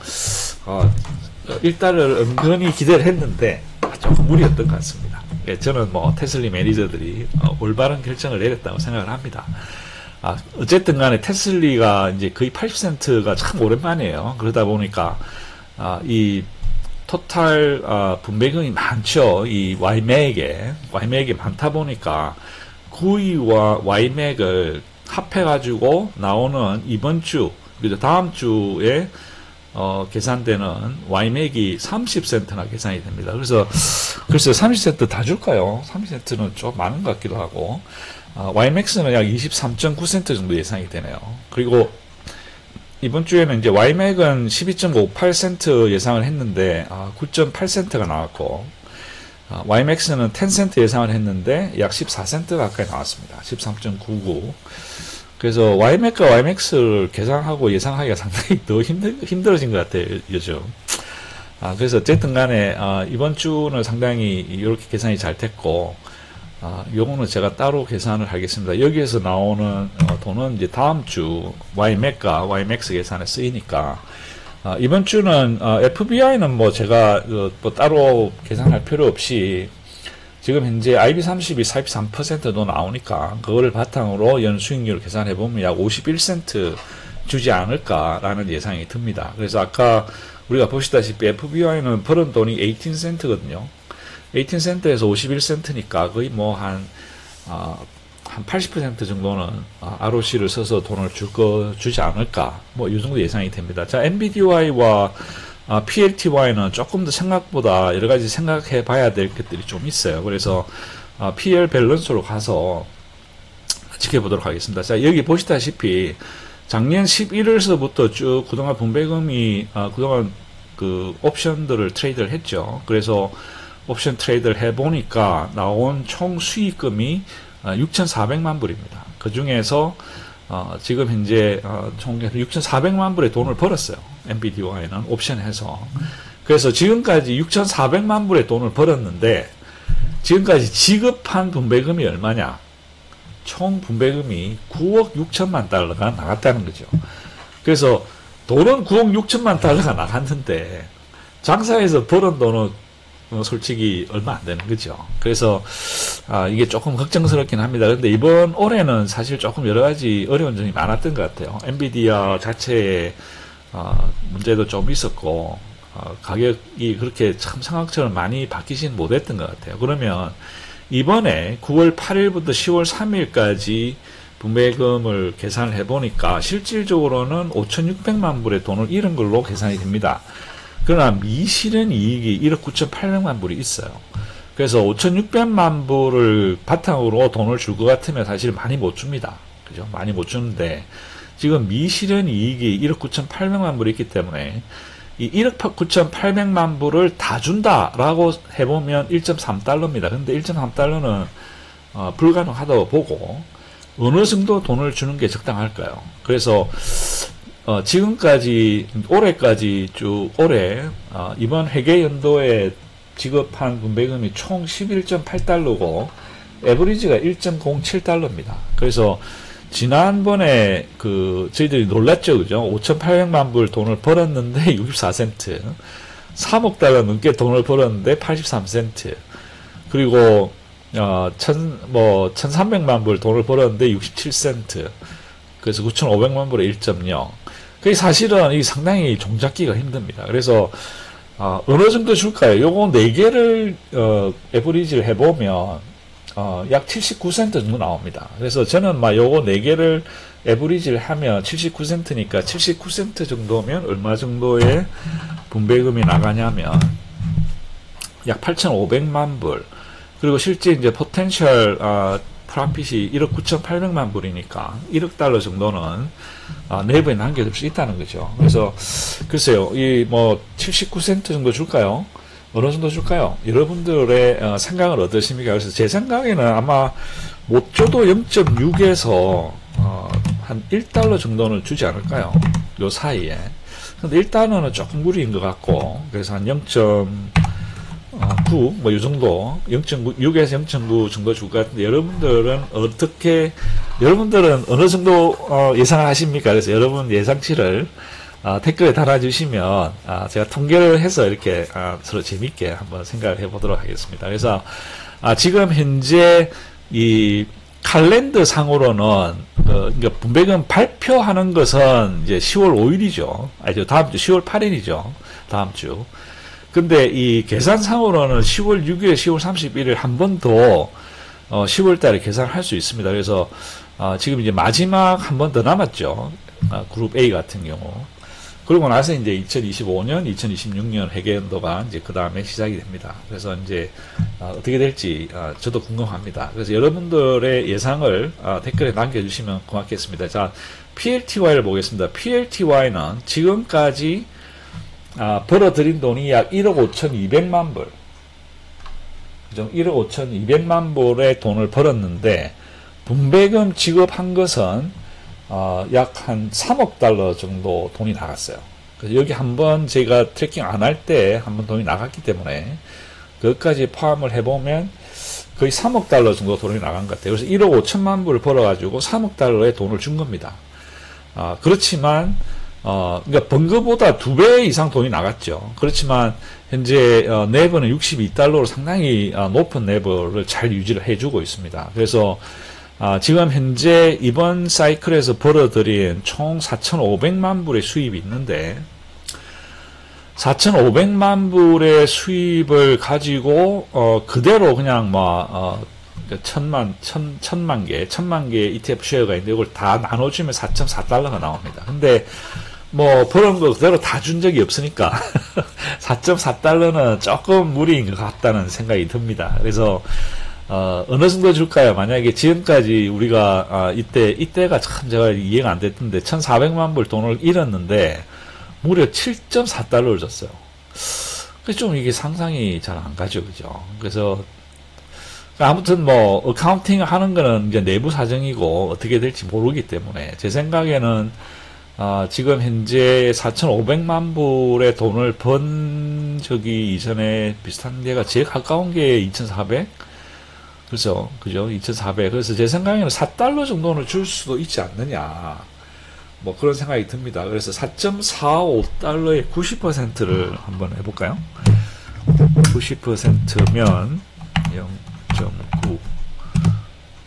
일단은 은근히 기대를 했는데 조금 무리였던 것 같습니다. 예, 저는 뭐 테슬리 매니저들이 올바른 결정을 내렸다고 생각을 합니다. 어쨌든 간에 테슬리가 이제 거의 80센트가 참 오랜만이에요. 그러다 보니까, 이 토탈, 분배금이 많죠. 이 YMAC에 많다 보니까, 구위와 YMAC을 합해가지고 나오는 이번 주, 그리고 다음 주에 계산되는 YMAC이 30센트나 계산이 됩니다. 그래서 글쎄요, 30센트 다 줄까요? 30센트는 좀 많은 것 같기도 하고, YMAX는 약 23.9센트 정도 예상이 되네요. 그리고 이번 주에는 이제 YMAC은 12.58센트 예상을 했는데 9.8센트가 나왔고, YMAX는 10센트 예상을 했는데 약 14센트 가까이 나왔습니다. 13.99. 그래서 YMAC과 YMAX를 계산하고 예상하기가 상당히 더 힘들어진 것 같아요, 요즘. 그래서 어쨌든 간에, 이번 주는 상당히 이렇게 계산이 잘 됐고, 요거는 제가 따로 계산을 하겠습니다. 여기에서 나오는 돈은 이제 다음 주 YMAC과 YMAX 계산에 쓰이니까, 이번 주는, FBI는 뭐 제가 뭐 따로 계산할 필요 없이, 지금 현재 IB30이 43%도 나오니까 그거를 바탕으로 연 수익률을 계산해 보면 약 51센트 주지 않을까라는 예상이 듭니다. 그래서 아까 우리가 보시다시피 FBI는 벌은 돈이 18센트거든요. 18센트에서 51센트니까 거의 뭐 한 80% 정도는 ROC를 써서 돈을 주지 않을까. 뭐 이 정도 예상이 됩니다. 자, NBDY와 PLTY는 조금 더 생각보다 여러 가지 생각해 봐야 될 것들이 좀 있어요. 그래서 PL 밸런스로 가서 지켜보도록 하겠습니다. 자, 여기 보시다시피 작년 11월서부터 쭉 그동안 분배금이 그동안 그 옵션들을 트레이드를 했죠. 그래서 옵션 트레이드를 해보니까 나온 총 수익금이 6,400만 불입니다. 그 중에서 지금 현재 총 6,400만 불의 돈을 벌었어요. NBDY는 옵션해서. 그래서 지금까지 6,400만 불의 돈을 벌었는데 지금까지 지급한 분배금이 얼마냐? 총 분배금이 9억 6천만 달러가 나갔다는 거죠. 그래서 돈은 9억 6천만 달러가 나갔는데 장사해서 벌은 돈은 솔직히 얼마 안 되는 거죠. 그래서 이게 조금 걱정스럽긴 합니다. 근데 이번 올해는 사실 조금 여러 가지 어려운 점이 많았던 것 같아요. 엔비디아 자체에 문제도 좀 있었고 가격이 그렇게 참 상황처럼 많이 바뀌진 못했던 것 같아요. 그러면 이번에 9월 8일부터 10월 3일까지 분배금을 계산을 해보니까 실질적으로는 5,600만 불의 돈을 잃은 걸로 계산이 됩니다. 그러나 미실현 이익이 1억 9,800만 불이 있어요. 그래서 5,600만 불을 바탕으로 돈을 줄 것 같으면 사실 많이 못 줍니다. 그죠? 많이 못 주는데 지금 미실현 이익이 1억 9,800만 불이 있기 때문에 이 1억 9,800만 불을 다 준다라고 해보면 1.3달러입니다. 근데 1.3달러는 불가능하다고 보고 어느 정도 돈을 주는 게 적당할까요? 그래서 지금까지 올해까지 쭉 올해 이번 회계 연도에 지급한 분배금이 총 11.8달러고 에버리지가 1.07달러입니다. 그래서 지난번에 저희들이 놀랐죠, 그죠? 5,800만 불 돈을 벌었는데 64센트, 3억 달러 넘게 돈을 벌었는데 83센트, 그리고 1,300만 불 돈을 벌었는데 67센트, 그래서 9,500만 불에 1.0. 그게 사실은 이 상당히 종잡기가 힘듭니다. 그래서 어느 정도 줄까요? 요거 4개를 에버리지를 해보면 약 79센트 정도 나옵니다. 그래서 저는 요거 4개를 에버리지를 하면 79센트니까 79센트 정도면 얼마 정도의 분배금이 나가냐면 약 8,500만 불. 그리고 실제 이제 포텐셜 프라핏이 1억 9,800만 불이니까 1억 달러 정도는 내부에 남겨둘 수 있다는 거죠. 그래서 글쎄요, 이 79센트 정도 줄까요? 어느 정도 줄까요? 여러분들의 생각은 어떠십니까? 그래서 제 생각에는 아마 못 줘도 0.6에서 한 1달러 정도는 주지 않을까요? 요 사이에. 근데 1달러는 조금 무리인 것 같고, 그래서 한 0.9, 요 정도, 0.6에서 0.9 정도 줄 것 같은데, 여러분들은 어느 정도 예상을 하십니까? 그래서 여러분 예상치를 댓글에 달아주시면 제가 통계를 해서 이렇게 서로 재밌게 한번 생각을 해보도록 하겠습니다. 그래서 지금 현재 이 칼렌더 상으로는 그러니까 분배금 발표하는 것은 이제 10월 5일이죠. 아니죠. 다음 주 10월 8일이죠. 다음 주. 근데 이 계산상으로는 10월 6일, 10월 31일 한 번 더 10월 달에 계산할 수 있습니다. 그래서 지금 이제 마지막 한 번 더 남았죠. 그룹 A 같은 경우. 그러고 나서 이제 2025년, 2026년 회계연도가 이제 그 다음에 시작이 됩니다. 그래서 이제 어떻게 될지 저도 궁금합니다. 그래서 여러분들의 예상을 댓글에 남겨주시면 고맙겠습니다. 자, PLTY를 보겠습니다. PLTY는 지금까지 벌어들인 돈이 약 1억 5,200만 불. 그죠? 1억 5,200만 불의 돈을 벌었는데 분배금 지급한 것은 약 한 3억 달러 정도 돈이 나갔어요. 그래서 여기 한번 제가 트래킹 안 할 때 한번 돈이 나갔기 때문에 그것까지 포함을 해보면 거의 3억 달러 정도 돈이 나간 것 같아요. 그래서 1억 5천만 불을 벌어가지고 3억 달러의 돈을 준 겁니다. 그렇지만 그러니까 번 거보다 2배 이상 돈이 나갔죠. 그렇지만 현재 네버는 62달러로 상당히 높은 네버를 잘 유지를 해주고 있습니다. 그래서 지금 현재 이번 사이클에서 벌어들인 총 4,500만 불의 수입이 있는데 4,500만 불의 수입을 가지고 그대로 그냥 천만 개 ETF 쉐어가 있는데 이걸 다 나눠주면 4.4달러가 나옵니다. 근데 버는 거 그대로 다 준 적이 없으니까 4.4달러는 조금 무리인 것 같다는 생각이 듭니다. 그래서 어느 정도 줄까요? 만약에 지금까지 우리가 이때가 참 제가 이해가 안 됐던데 1,400만 불 돈을 잃었는데 무려 7.4달러를 줬어요. 그래서 좀 이게 상상이 잘 안 가죠, 그죠? 그래서 아무튼 어카운팅 하는 거는 이제 내부 사정이고 어떻게 될지 모르기 때문에 제 생각에는 지금 현재 4,500만 불의 돈을 번 적이 이전에 비슷한 데가 제일 가까운 게 2,400? 그죠? 2,400. 그래서 제 생각에는 4달러 정도는 줄 수도 있지 않느냐. 그런 생각이 듭니다. 그래서 4.45달러의 90%를 한번 해볼까요? 90%면 0.9.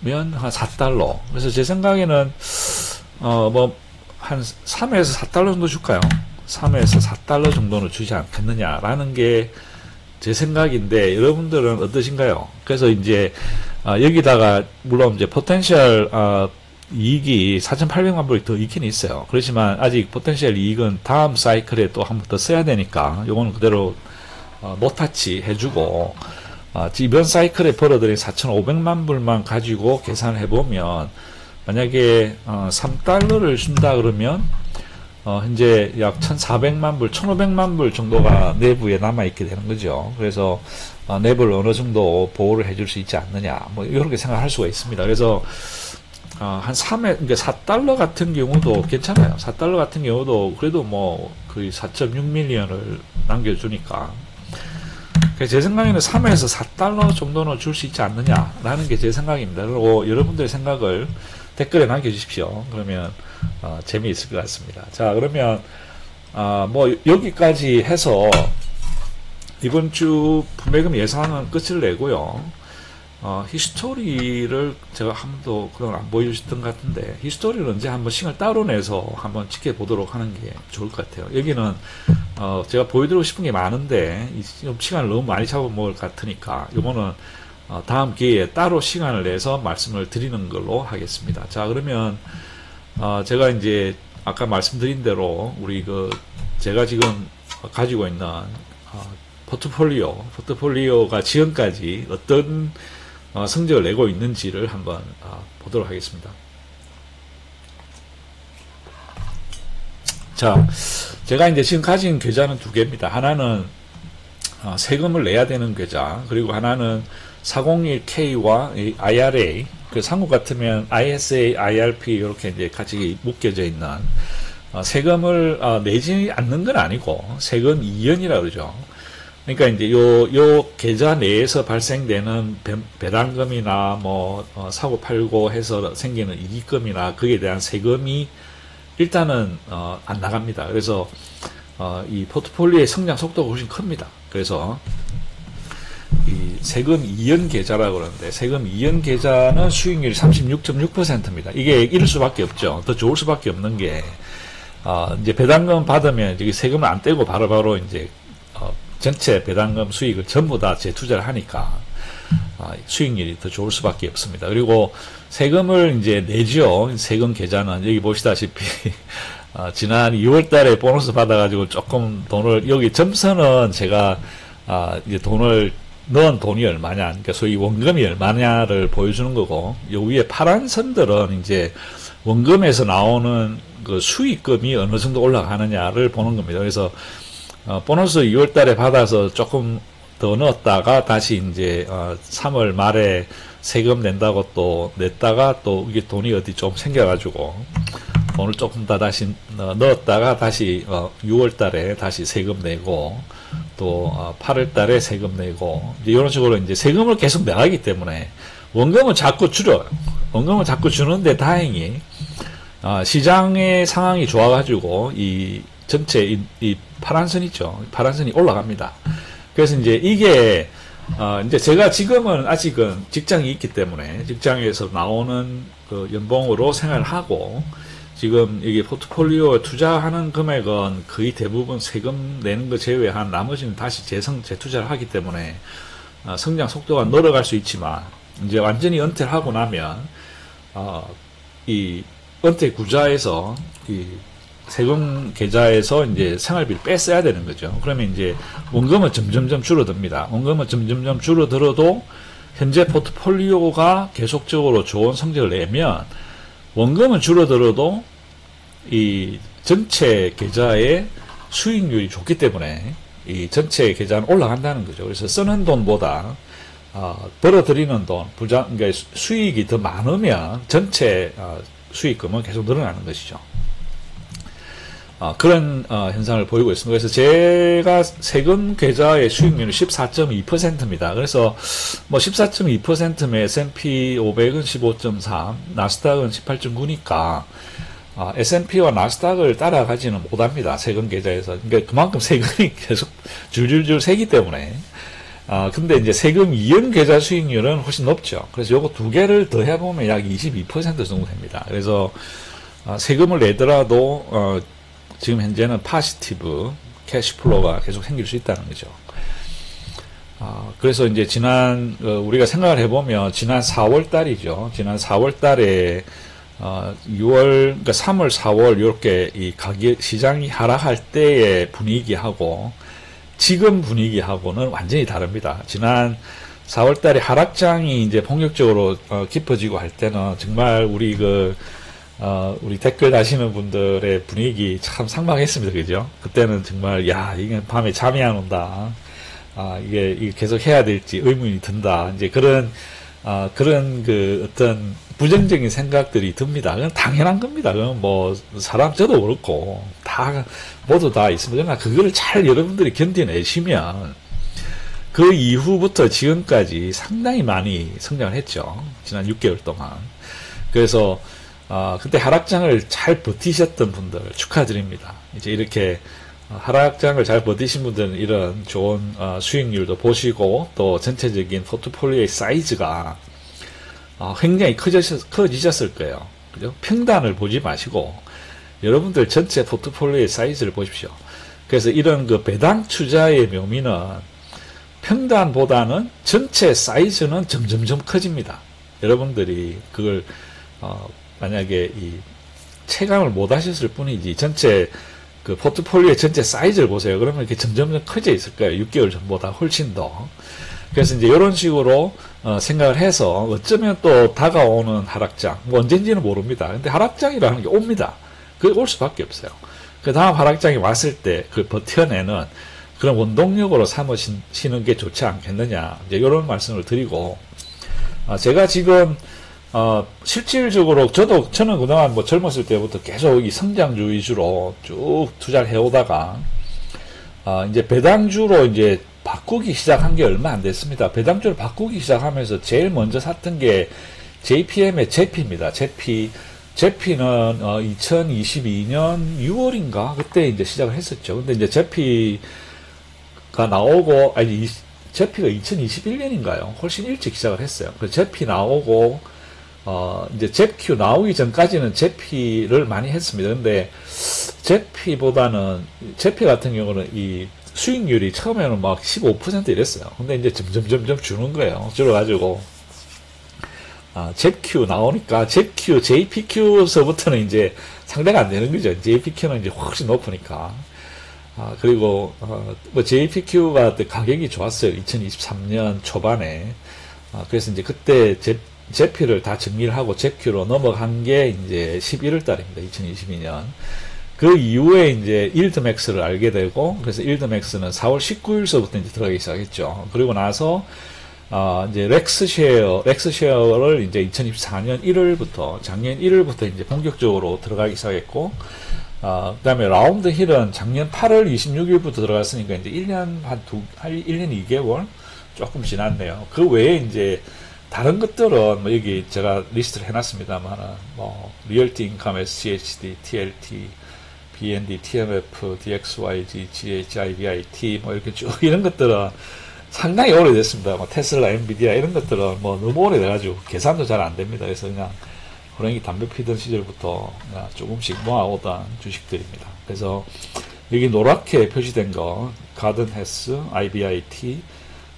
면 한 4달러. 그래서 제 생각에는, 한 3에서 4달러 정도 줄까요? 3에서 4달러 정도는 주지 않겠느냐라는 게 제 생각인데 여러분들은 어떠신가요? 그래서 이제 여기다가 물론 이제 포텐셜 이익이 4,800만 불이 더 있긴 있어요. 그렇지만 아직 포텐셜 이익은 다음 사이클에 또 한 번 더 써야 되니까 요거는 그대로 노타치 해주고 이번 사이클에 벌어들인 4,500만 불만 가지고 계산을 해보면 만약에 3달러를 준다 그러면 현재 약 1,400만 불, 1,500만 불 정도가 내부에 남아있게 되는 거죠. 그래서 내부를 어느 정도 보호를 해줄 수 있지 않느냐, 이렇게 생각할 수가 있습니다. 그래서 한 3회, 그러니까 4달러 같은 경우도 괜찮아요. 4달러 같은 경우도 그래도 거의 4.6밀리언을 남겨주니까. 제 생각에는 3에서 4달러 정도는 줄 수 있지 않느냐라는 게 제 생각입니다. 그리고 여러분들의 생각을 댓글에 남겨주십시오. 그러면 재미있을 것 같습니다. 자, 그러면 여기까지 해서 이번 주 분배금 예상은 끝을 내고요. 히스토리를 제가 한 번도 그동안 안 보여주셨던 것 같은데 히스토리를 언제 한번 시간을 따로 내서 한번 지켜보도록 하는 게 좋을 것 같아요. 여기는 제가 보여드리고 싶은 게 많은데 시간을 너무 많이 잡아먹을 것 같으니까 이거는 다음 기회에 따로 시간을 내서 말씀을 드리는 걸로 하겠습니다. 자, 그러면 제가 이제 아까 말씀드린 대로 우리 제가 지금 가지고 있는 포트폴리오가 지금까지 어떤 성적을 내고 있는지를 한번 보도록 하겠습니다. 자, 제가 이제 지금 가진 계좌는 두 개입니다. 하나는 세금을 내야 되는 계좌, 그리고 하나는 401K와 IRA, 한국 같으면 ISA, IRP 이렇게 이제 같이 묶여져 있는 세금을 내지 않는 건 아니고 세금 이연이라고 그러죠. 그러니까 이제 요 계좌 내에서 발생되는 배당금이나 사고 팔고 해서 생기는 이익금이나 거기에 대한 세금이 일단은 안 나갑니다. 그래서 이 포트폴리오의 성장 속도가 훨씬 큽니다. 그래서 이 세금 이연 계좌라고 그러는데, 세금 이연 계좌는 수익률이 36.6%입니다. 이게 이럴 수밖에 없죠. 더 좋을 수밖에 없는 게, 이제 배당금 받으면 여기 세금을 안 떼고 바로바로 이제, 전체 배당금 수익을 전부 다 재투자를 하니까, 수익률이 더 좋을 수밖에 없습니다. 그리고 세금을 이제 내죠. 세금 계좌는 여기 보시다시피, 지난 2월 달에 보너스 받아가지고 조금 돈을, 여기 점선은 제가, 이제 돈을 넣은 돈이 얼마냐, 그러니까 소위 원금이 얼마냐를 보여주는 거고, 요 위에 파란 선들은 이제 원금에서 나오는 그 수익금이 어느 정도 올라가느냐를 보는 겁니다. 그래서, 보너스 2월 달에 받아서 조금 더 넣었다가 다시 이제, 3월 말에 세금 낸다고 또 냈다가 또 이게 돈이 어디 좀 생겨가지고, 돈을 조금 더 다시 넣었다가 다시 6월 달에 다시 세금 내고, 또 8월 달에 세금 내고, 이제 이런 식으로 이제 세금을 계속 내가기 때문에 원금은 자꾸 줄여요. 원금을 자꾸 주는데 다행히 시장의 상황이 좋아가지고 이 전체 이 파란선 있죠. 파란선이 올라갑니다. 그래서 이제 이게 이제 제가 지금은 아직은 직장이 있기 때문에 직장에서 나오는 그 연봉으로 생활을 하고, 지금 여기 포트폴리오에 투자하는 금액은 거의 대부분 세금 내는 거 제외한 나머지는 다시 재투자를 하기 때문에 성장 속도가 늘어갈 수 있지만, 이제 완전히 은퇴를 하고 나면 이 은퇴 구자에서 이 세금 계좌에서 이제 생활비를 뺐어야 되는 거죠. 그러면 이제 원금은 점점점 줄어듭니다. 원금은 점점점 줄어들어도 현재 포트폴리오가 계속적으로 좋은 성적을 내면 원금은 줄어들어도 이 전체 계좌의 수익률이 좋기 때문에 이 전체 계좌는 올라간다는 거죠. 그래서 쓰는 돈보다 벌어들이는 돈, 그러니까 수익이 더 많으면 전체 수익금은 계속 늘어나는 것이죠. 그런 현상을 보이고 있습니다. 그래서 제가 세금 계좌의 수익률은 14.2%입니다. 그래서 뭐 14.2%면 S&P 500은 15.3, 나스닥은 18.9니까 S&P와 나스닥을 따라가지는 못합니다. 세금 계좌에서. 그러니까 그만큼 세금이 계속 줄줄줄 새기 때문에. 근데 이제 세금 이연 계좌 수익률은 훨씬 높죠. 그래서 요거 두 개를 더 해보면 약 22% 정도 됩니다. 그래서 세금을 내더라도 지금 현재는 파시티브 캐시플로우가 계속 생길 수 있다는 거죠. 그래서 이제 우리가 생각을 해보면 지난 4월 달이죠. 지난 4월 달에 그러니까 3월, 4월 이렇게 이 가격 시장이 하락할 때의 분위기하고 지금 분위기하고는 완전히 다릅니다. 지난 4월 달에 하락장이 이제 본격적으로 깊어지고 할 때는 정말 우리 댓글 다시는 분들의 분위기 참 상당했습니다. 그죠? 그때는 정말, 이게 밤에 잠이 안 온다. 이게 계속 해야 될지 의문이 든다. 이제 그런 어떤 부정적인 생각들이 듭니다. 그건 당연한 겁니다. 그건 뭐, 저도 그렇고, 모두 다 있습니다. 그러나 그거를 잘 여러분들이 견뎌내시면, 그 이후부터 지금까지 상당히 많이 성장을 했죠. 지난 6개월 동안. 그래서, 그때 하락장을 잘 버티셨던 분들 축하드립니다. 이제 이렇게 하락장을 잘 버티신 분들은 이런 좋은 수익률도 보시고 또 전체적인 포트폴리오의 사이즈가 굉장히 커지셨을 거예요. 그죠? 평단을 보지 마시고 여러분들 전체 포트폴리오의 사이즈를 보십시오. 그래서 이런 그 배당 투자의 묘미는 평단보다는 전체 사이즈는 점점점 커집니다. 여러분들이 그걸 만약에 이 체감을 못 하셨을 뿐이지 전체 그 포트폴리오의 전체 사이즈를 보세요. 그러면 이렇게 점점 커져 있을 거예요. 6개월 전보다 훨씬 더. 그래서 이제 이런 식으로 생각을 해서 어쩌면 또 다가오는 하락장, 뭐 언젠지는 모릅니다. 근데 하락장이라는 게 옵니다. 그게 올 수밖에 없어요. 그 다음 하락장이 왔을 때 그 버텨내는 그런 원동력으로 삼으시는 게 좋지 않겠느냐. 이제 이런 말씀을 드리고, 제가 지금 실질적으로 저는 그동안 뭐 젊었을 때부터 계속 이 성장주 위주로 쭉 투자를 해오다가 이제 배당주로 이제 바꾸기 시작한 게 얼마 안 됐습니다. 배당주를 바꾸기 시작하면서 제일 먼저 샀던 게 JPM의 제피입니다. 제피는 2022년 6월인가 그때 이제 시작을 했었죠. 근데 이제 제피가 나오고 제피가 2021년인가요? 훨씬 일찍 시작을 했어요. 그 제피 나오고, 이제 제큐 나오기 전까지는 제피를 많이 했습니다. 근데 제피보다는, 제피 같은 경우는 이 수익률이 처음에는 막 15% 이랬어요. 근데 이제 점점 주는 거예요. 줄어가지고. 제큐 나오니까, 제큐, JPQ서부터는 이제 상대가 안 되는 거죠. JPQ는 이제 훨씬 높으니까. 그리고, 뭐, JPQ가 가격이 좋았어요. 2023년 초반에. 그래서 이제 그때 제피를 다 정리를 하고 제큐로 넘어간 게 이제 11월 달입니다. 2022년. 그 이후에 이제 일드맥스를 알게 되고, 그래서 일드맥스는 4월 19일서부터 이제 들어가기 시작했죠. 그리고 나서, 이제 렉스쉐어를 이제 2024년 1월부터, 작년 1월부터 이제 본격적으로 들어가기 시작했고, 그 다음에 라운드 힐은 작년 8월 26일부터 들어갔으니까 이제 1년 1년 2개월 조금 지났네요. 그 외에 이제 다른 것들은 뭐 여기 제가 리스트를 해놨습니다만, 뭐, 리얼티 인컴, SCHD, TLT, BND, TMF, DXYG, GH, IBIT, 뭐 이렇게 쭉 이런 것들은 상당히 오래됐습니다. 뭐 테슬라, 엔비디아 이런 것들은 뭐 너무 오래돼가지고 계산도 잘 안 됩니다. 그래서 그냥 호랭이 담배 피던 시절부터 그냥 조금씩 모아오던 주식들입니다. 그래서 여기 노랗게 표시된 거, 가든 헬스, IBIT,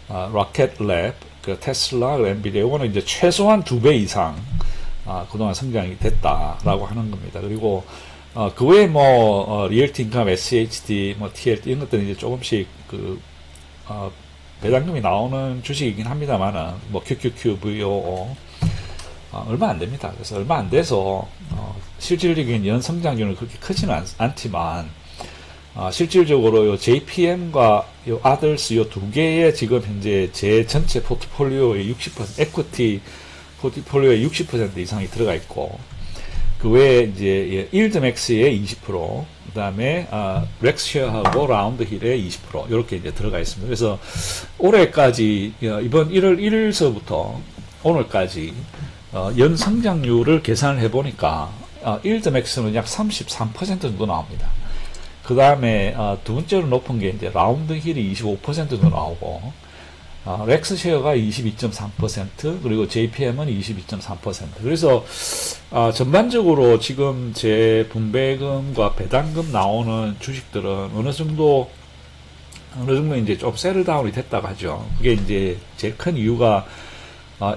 로켓랩, 그 테슬라, 엔비디아 이거는 이제 최소한 2배 이상 그동안 성장이 됐다라고 하는 겁니다. 그리고 그 외에 뭐 리얼티 인컴, SHD, 뭐 TLT 이런 것들은 이제 조금씩 그 배당금이 나오는 주식이긴 합니다만은 뭐 QQQ, VOO 얼마 안 됩니다. 그래서 얼마 안 돼서 실질적인 연 성장률은 그렇게 크지는 않지만 실질적으로 요 JPM과 요 아더스 요 두 개의 지금 현재 제 전체 포트폴리오의 60% 에퀴티 포트폴리오의 60% 이상이 들어가 있고, 그 외에 이제 일드맥스의 20%, 그 다음에 렉스쉐어하고 라운드 힐의 20% 이렇게 이제 들어가 있습니다. 그래서 올해까지 이번 1월 1일서부터 오늘까지 연 성장률을 계산을 해보니까 일드맥스는 약 33% 정도 나옵니다. 그 다음에 두 번째로 높은 게 이제 라운드 힐이 25% 정도 나오고, 렉스쉐어가 22.3%, 그리고 JPM은 22.3%. 그래서 전반적으로 지금 제 분배금과 배당금 나오는 주식들은 어느 정도 이제 좀 셀다운이 됐다고 하죠. 그게 이제 제일 큰 이유가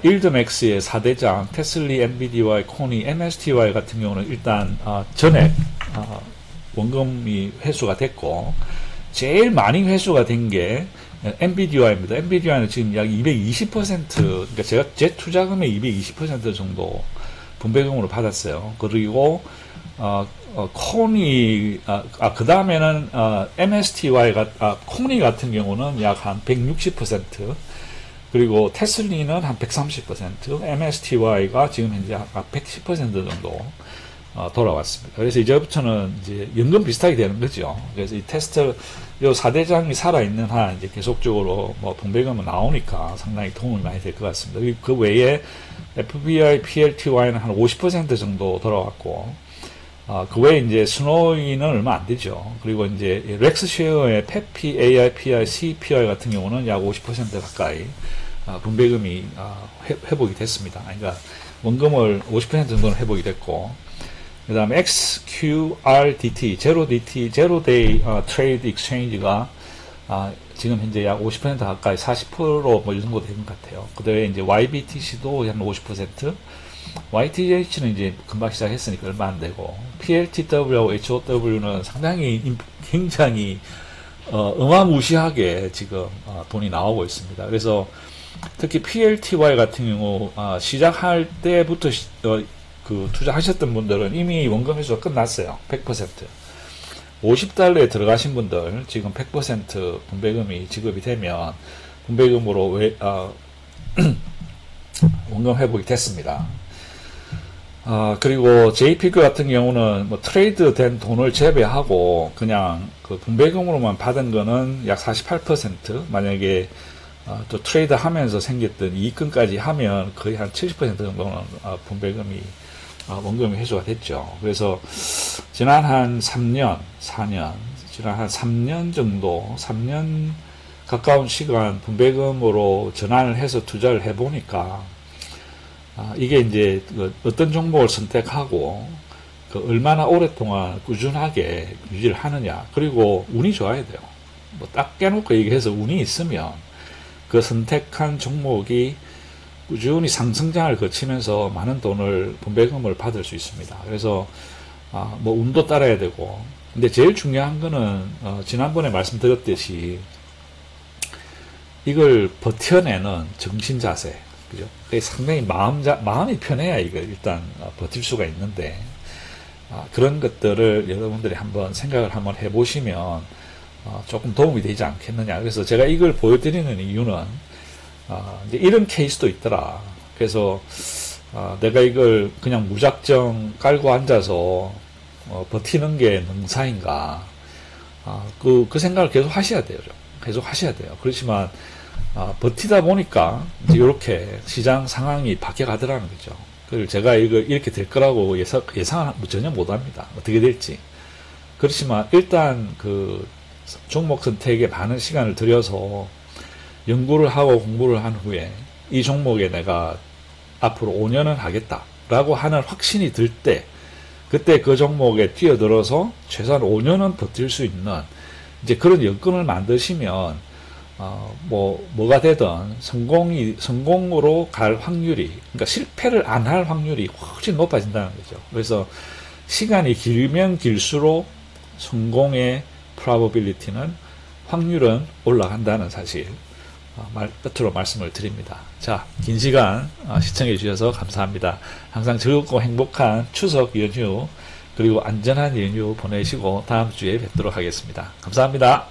일드맥스의 4대장 테슬리, 엔비디아이, 코니, MSTY 같은 경우는 일단 전액 원금이 회수가 됐고, 제일 많이 회수가 된 게 엔비디아입니다. 엔비디아는 지금 약 220%, 그러니까 제 투자금의 220% 정도 분배금으로 받았어요. 그리고 코니, 그 다음에는 MSTY가 코니 같은 경우는 약 한 160%, 그리고 테슬리는 한 130%, MSTY가 지금 현재 한 110% 정도 돌아왔습니다. 그래서 이제부터는 이제 연금 비슷하게 되는 거죠. 그래서 이 테스트, 요 4대장이 살아있는 한 이제 계속적으로 뭐 분배금은 나오니까 상당히 도움이 많이 될 것 같습니다. 그 외에 FBI, PLTY는 한 50% 정도 돌아왔고, 그 외에 이제 스노이는 얼마 안 되죠. 그리고 이제 렉스쉐어의 페피, AIPI, CPI 같은 경우는 약 50% 가까이 분배금이 회복이 됐습니다. 그러니까 원금을 50% 정도는 회복이 됐고, 그 다음에 XQRDT, 제로데이 트레이드 익스체인지가 지금 현재 약 50% 가까이 40%뭐 이 정도 되는 것 같아요. 그 다음에 이제 YBTC도 한 50%, YTH는 이제 금방 시작했으니까 얼마 안 되고, PLTW하고 HOW는 상당히 굉장히 어마무시하게 지금 돈이 나오고 있습니다. 그래서 특히 PLTY 같은 경우 시작할 때부터 그 투자하셨던 분들은 이미 원금 회수가 끝났어요. 100%. 50달러에 들어가신 분들 지금 100% 분배금이 지급이 되면 분배금으로 원금 회복이 됐습니다. 그리고 JPQ 같은 경우는 뭐 트레이드 된 돈을 제외하고 그냥 그 분배금으로만 받은 거는 약 48%, 만약에 또 트레이드 하면서 생겼던 이익금까지 하면 거의 한 70% 정도는 분배금이 원금이 회수가 됐죠. 그래서 지난 한 3년, 4년, 지난 한 3년 정도, 3년 가까운 시간 분배금으로 전환을 해서 투자를 해보니까 이게 이제 어떤 종목을 선택하고 얼마나 오랫동안 꾸준하게 유지를 하느냐, 그리고 운이 좋아야 돼요. 뭐 딱 깨놓고 얘기해서 운이 있으면 그 선택한 종목이 꾸준히 상승장을 거치면서 많은 돈을 분배금을 받을 수 있습니다. 그래서 뭐 운도 따라야 되고, 근데 제일 중요한 거는 지난번에 말씀드렸듯이 이걸 버텨내는 정신 자세, 그죠? 상당히 마음이 편해야 이걸 일단 버틸 수가 있는데, 그런 것들을 여러분들이 한번 생각을 한번 해보시면 조금 도움이 되지 않겠느냐. 그래서 제가 이걸 보여드리는 이유는 이제 이런 케이스도 있더라. 그래서 내가 이걸 그냥 무작정 깔고 앉아서 버티는 게 능사인가, 그 생각을 계속 하셔야 돼요. 계속 하셔야 돼요. 그렇지만 버티다 보니까 이제 이렇게 시장 상황이 바뀌어가더라는 거죠. 그걸 제가 이걸 이렇게 될 거라고 예상을 전혀 못합니다. 어떻게 될지. 그렇지만 일단 그 종목 선택에 많은 시간을 들여서 연구를 하고 공부를 한 후에 이 종목에 내가 앞으로 5년은 하겠다라고 하는 확신이 들 때, 그때 그 종목에 뛰어들어서 최소한 5년은 버틸 수 있는 이제 그런 여건을 만드시면 뭐가 되든 성공으로 갈 확률이, 그러니까 실패를 안 할 확률이 훨씬 높아진다는 거죠. 그래서 시간이 길면 길수록 성공의 probability는, 확률은 올라간다는 사실 끝으로 말씀을 드립니다. 자, 긴 시간 시청해 주셔서 감사합니다. 항상 즐겁고 행복한 추석 연휴 그리고 안전한 연휴 보내시고 다음 주에 뵙도록 하겠습니다. 감사합니다.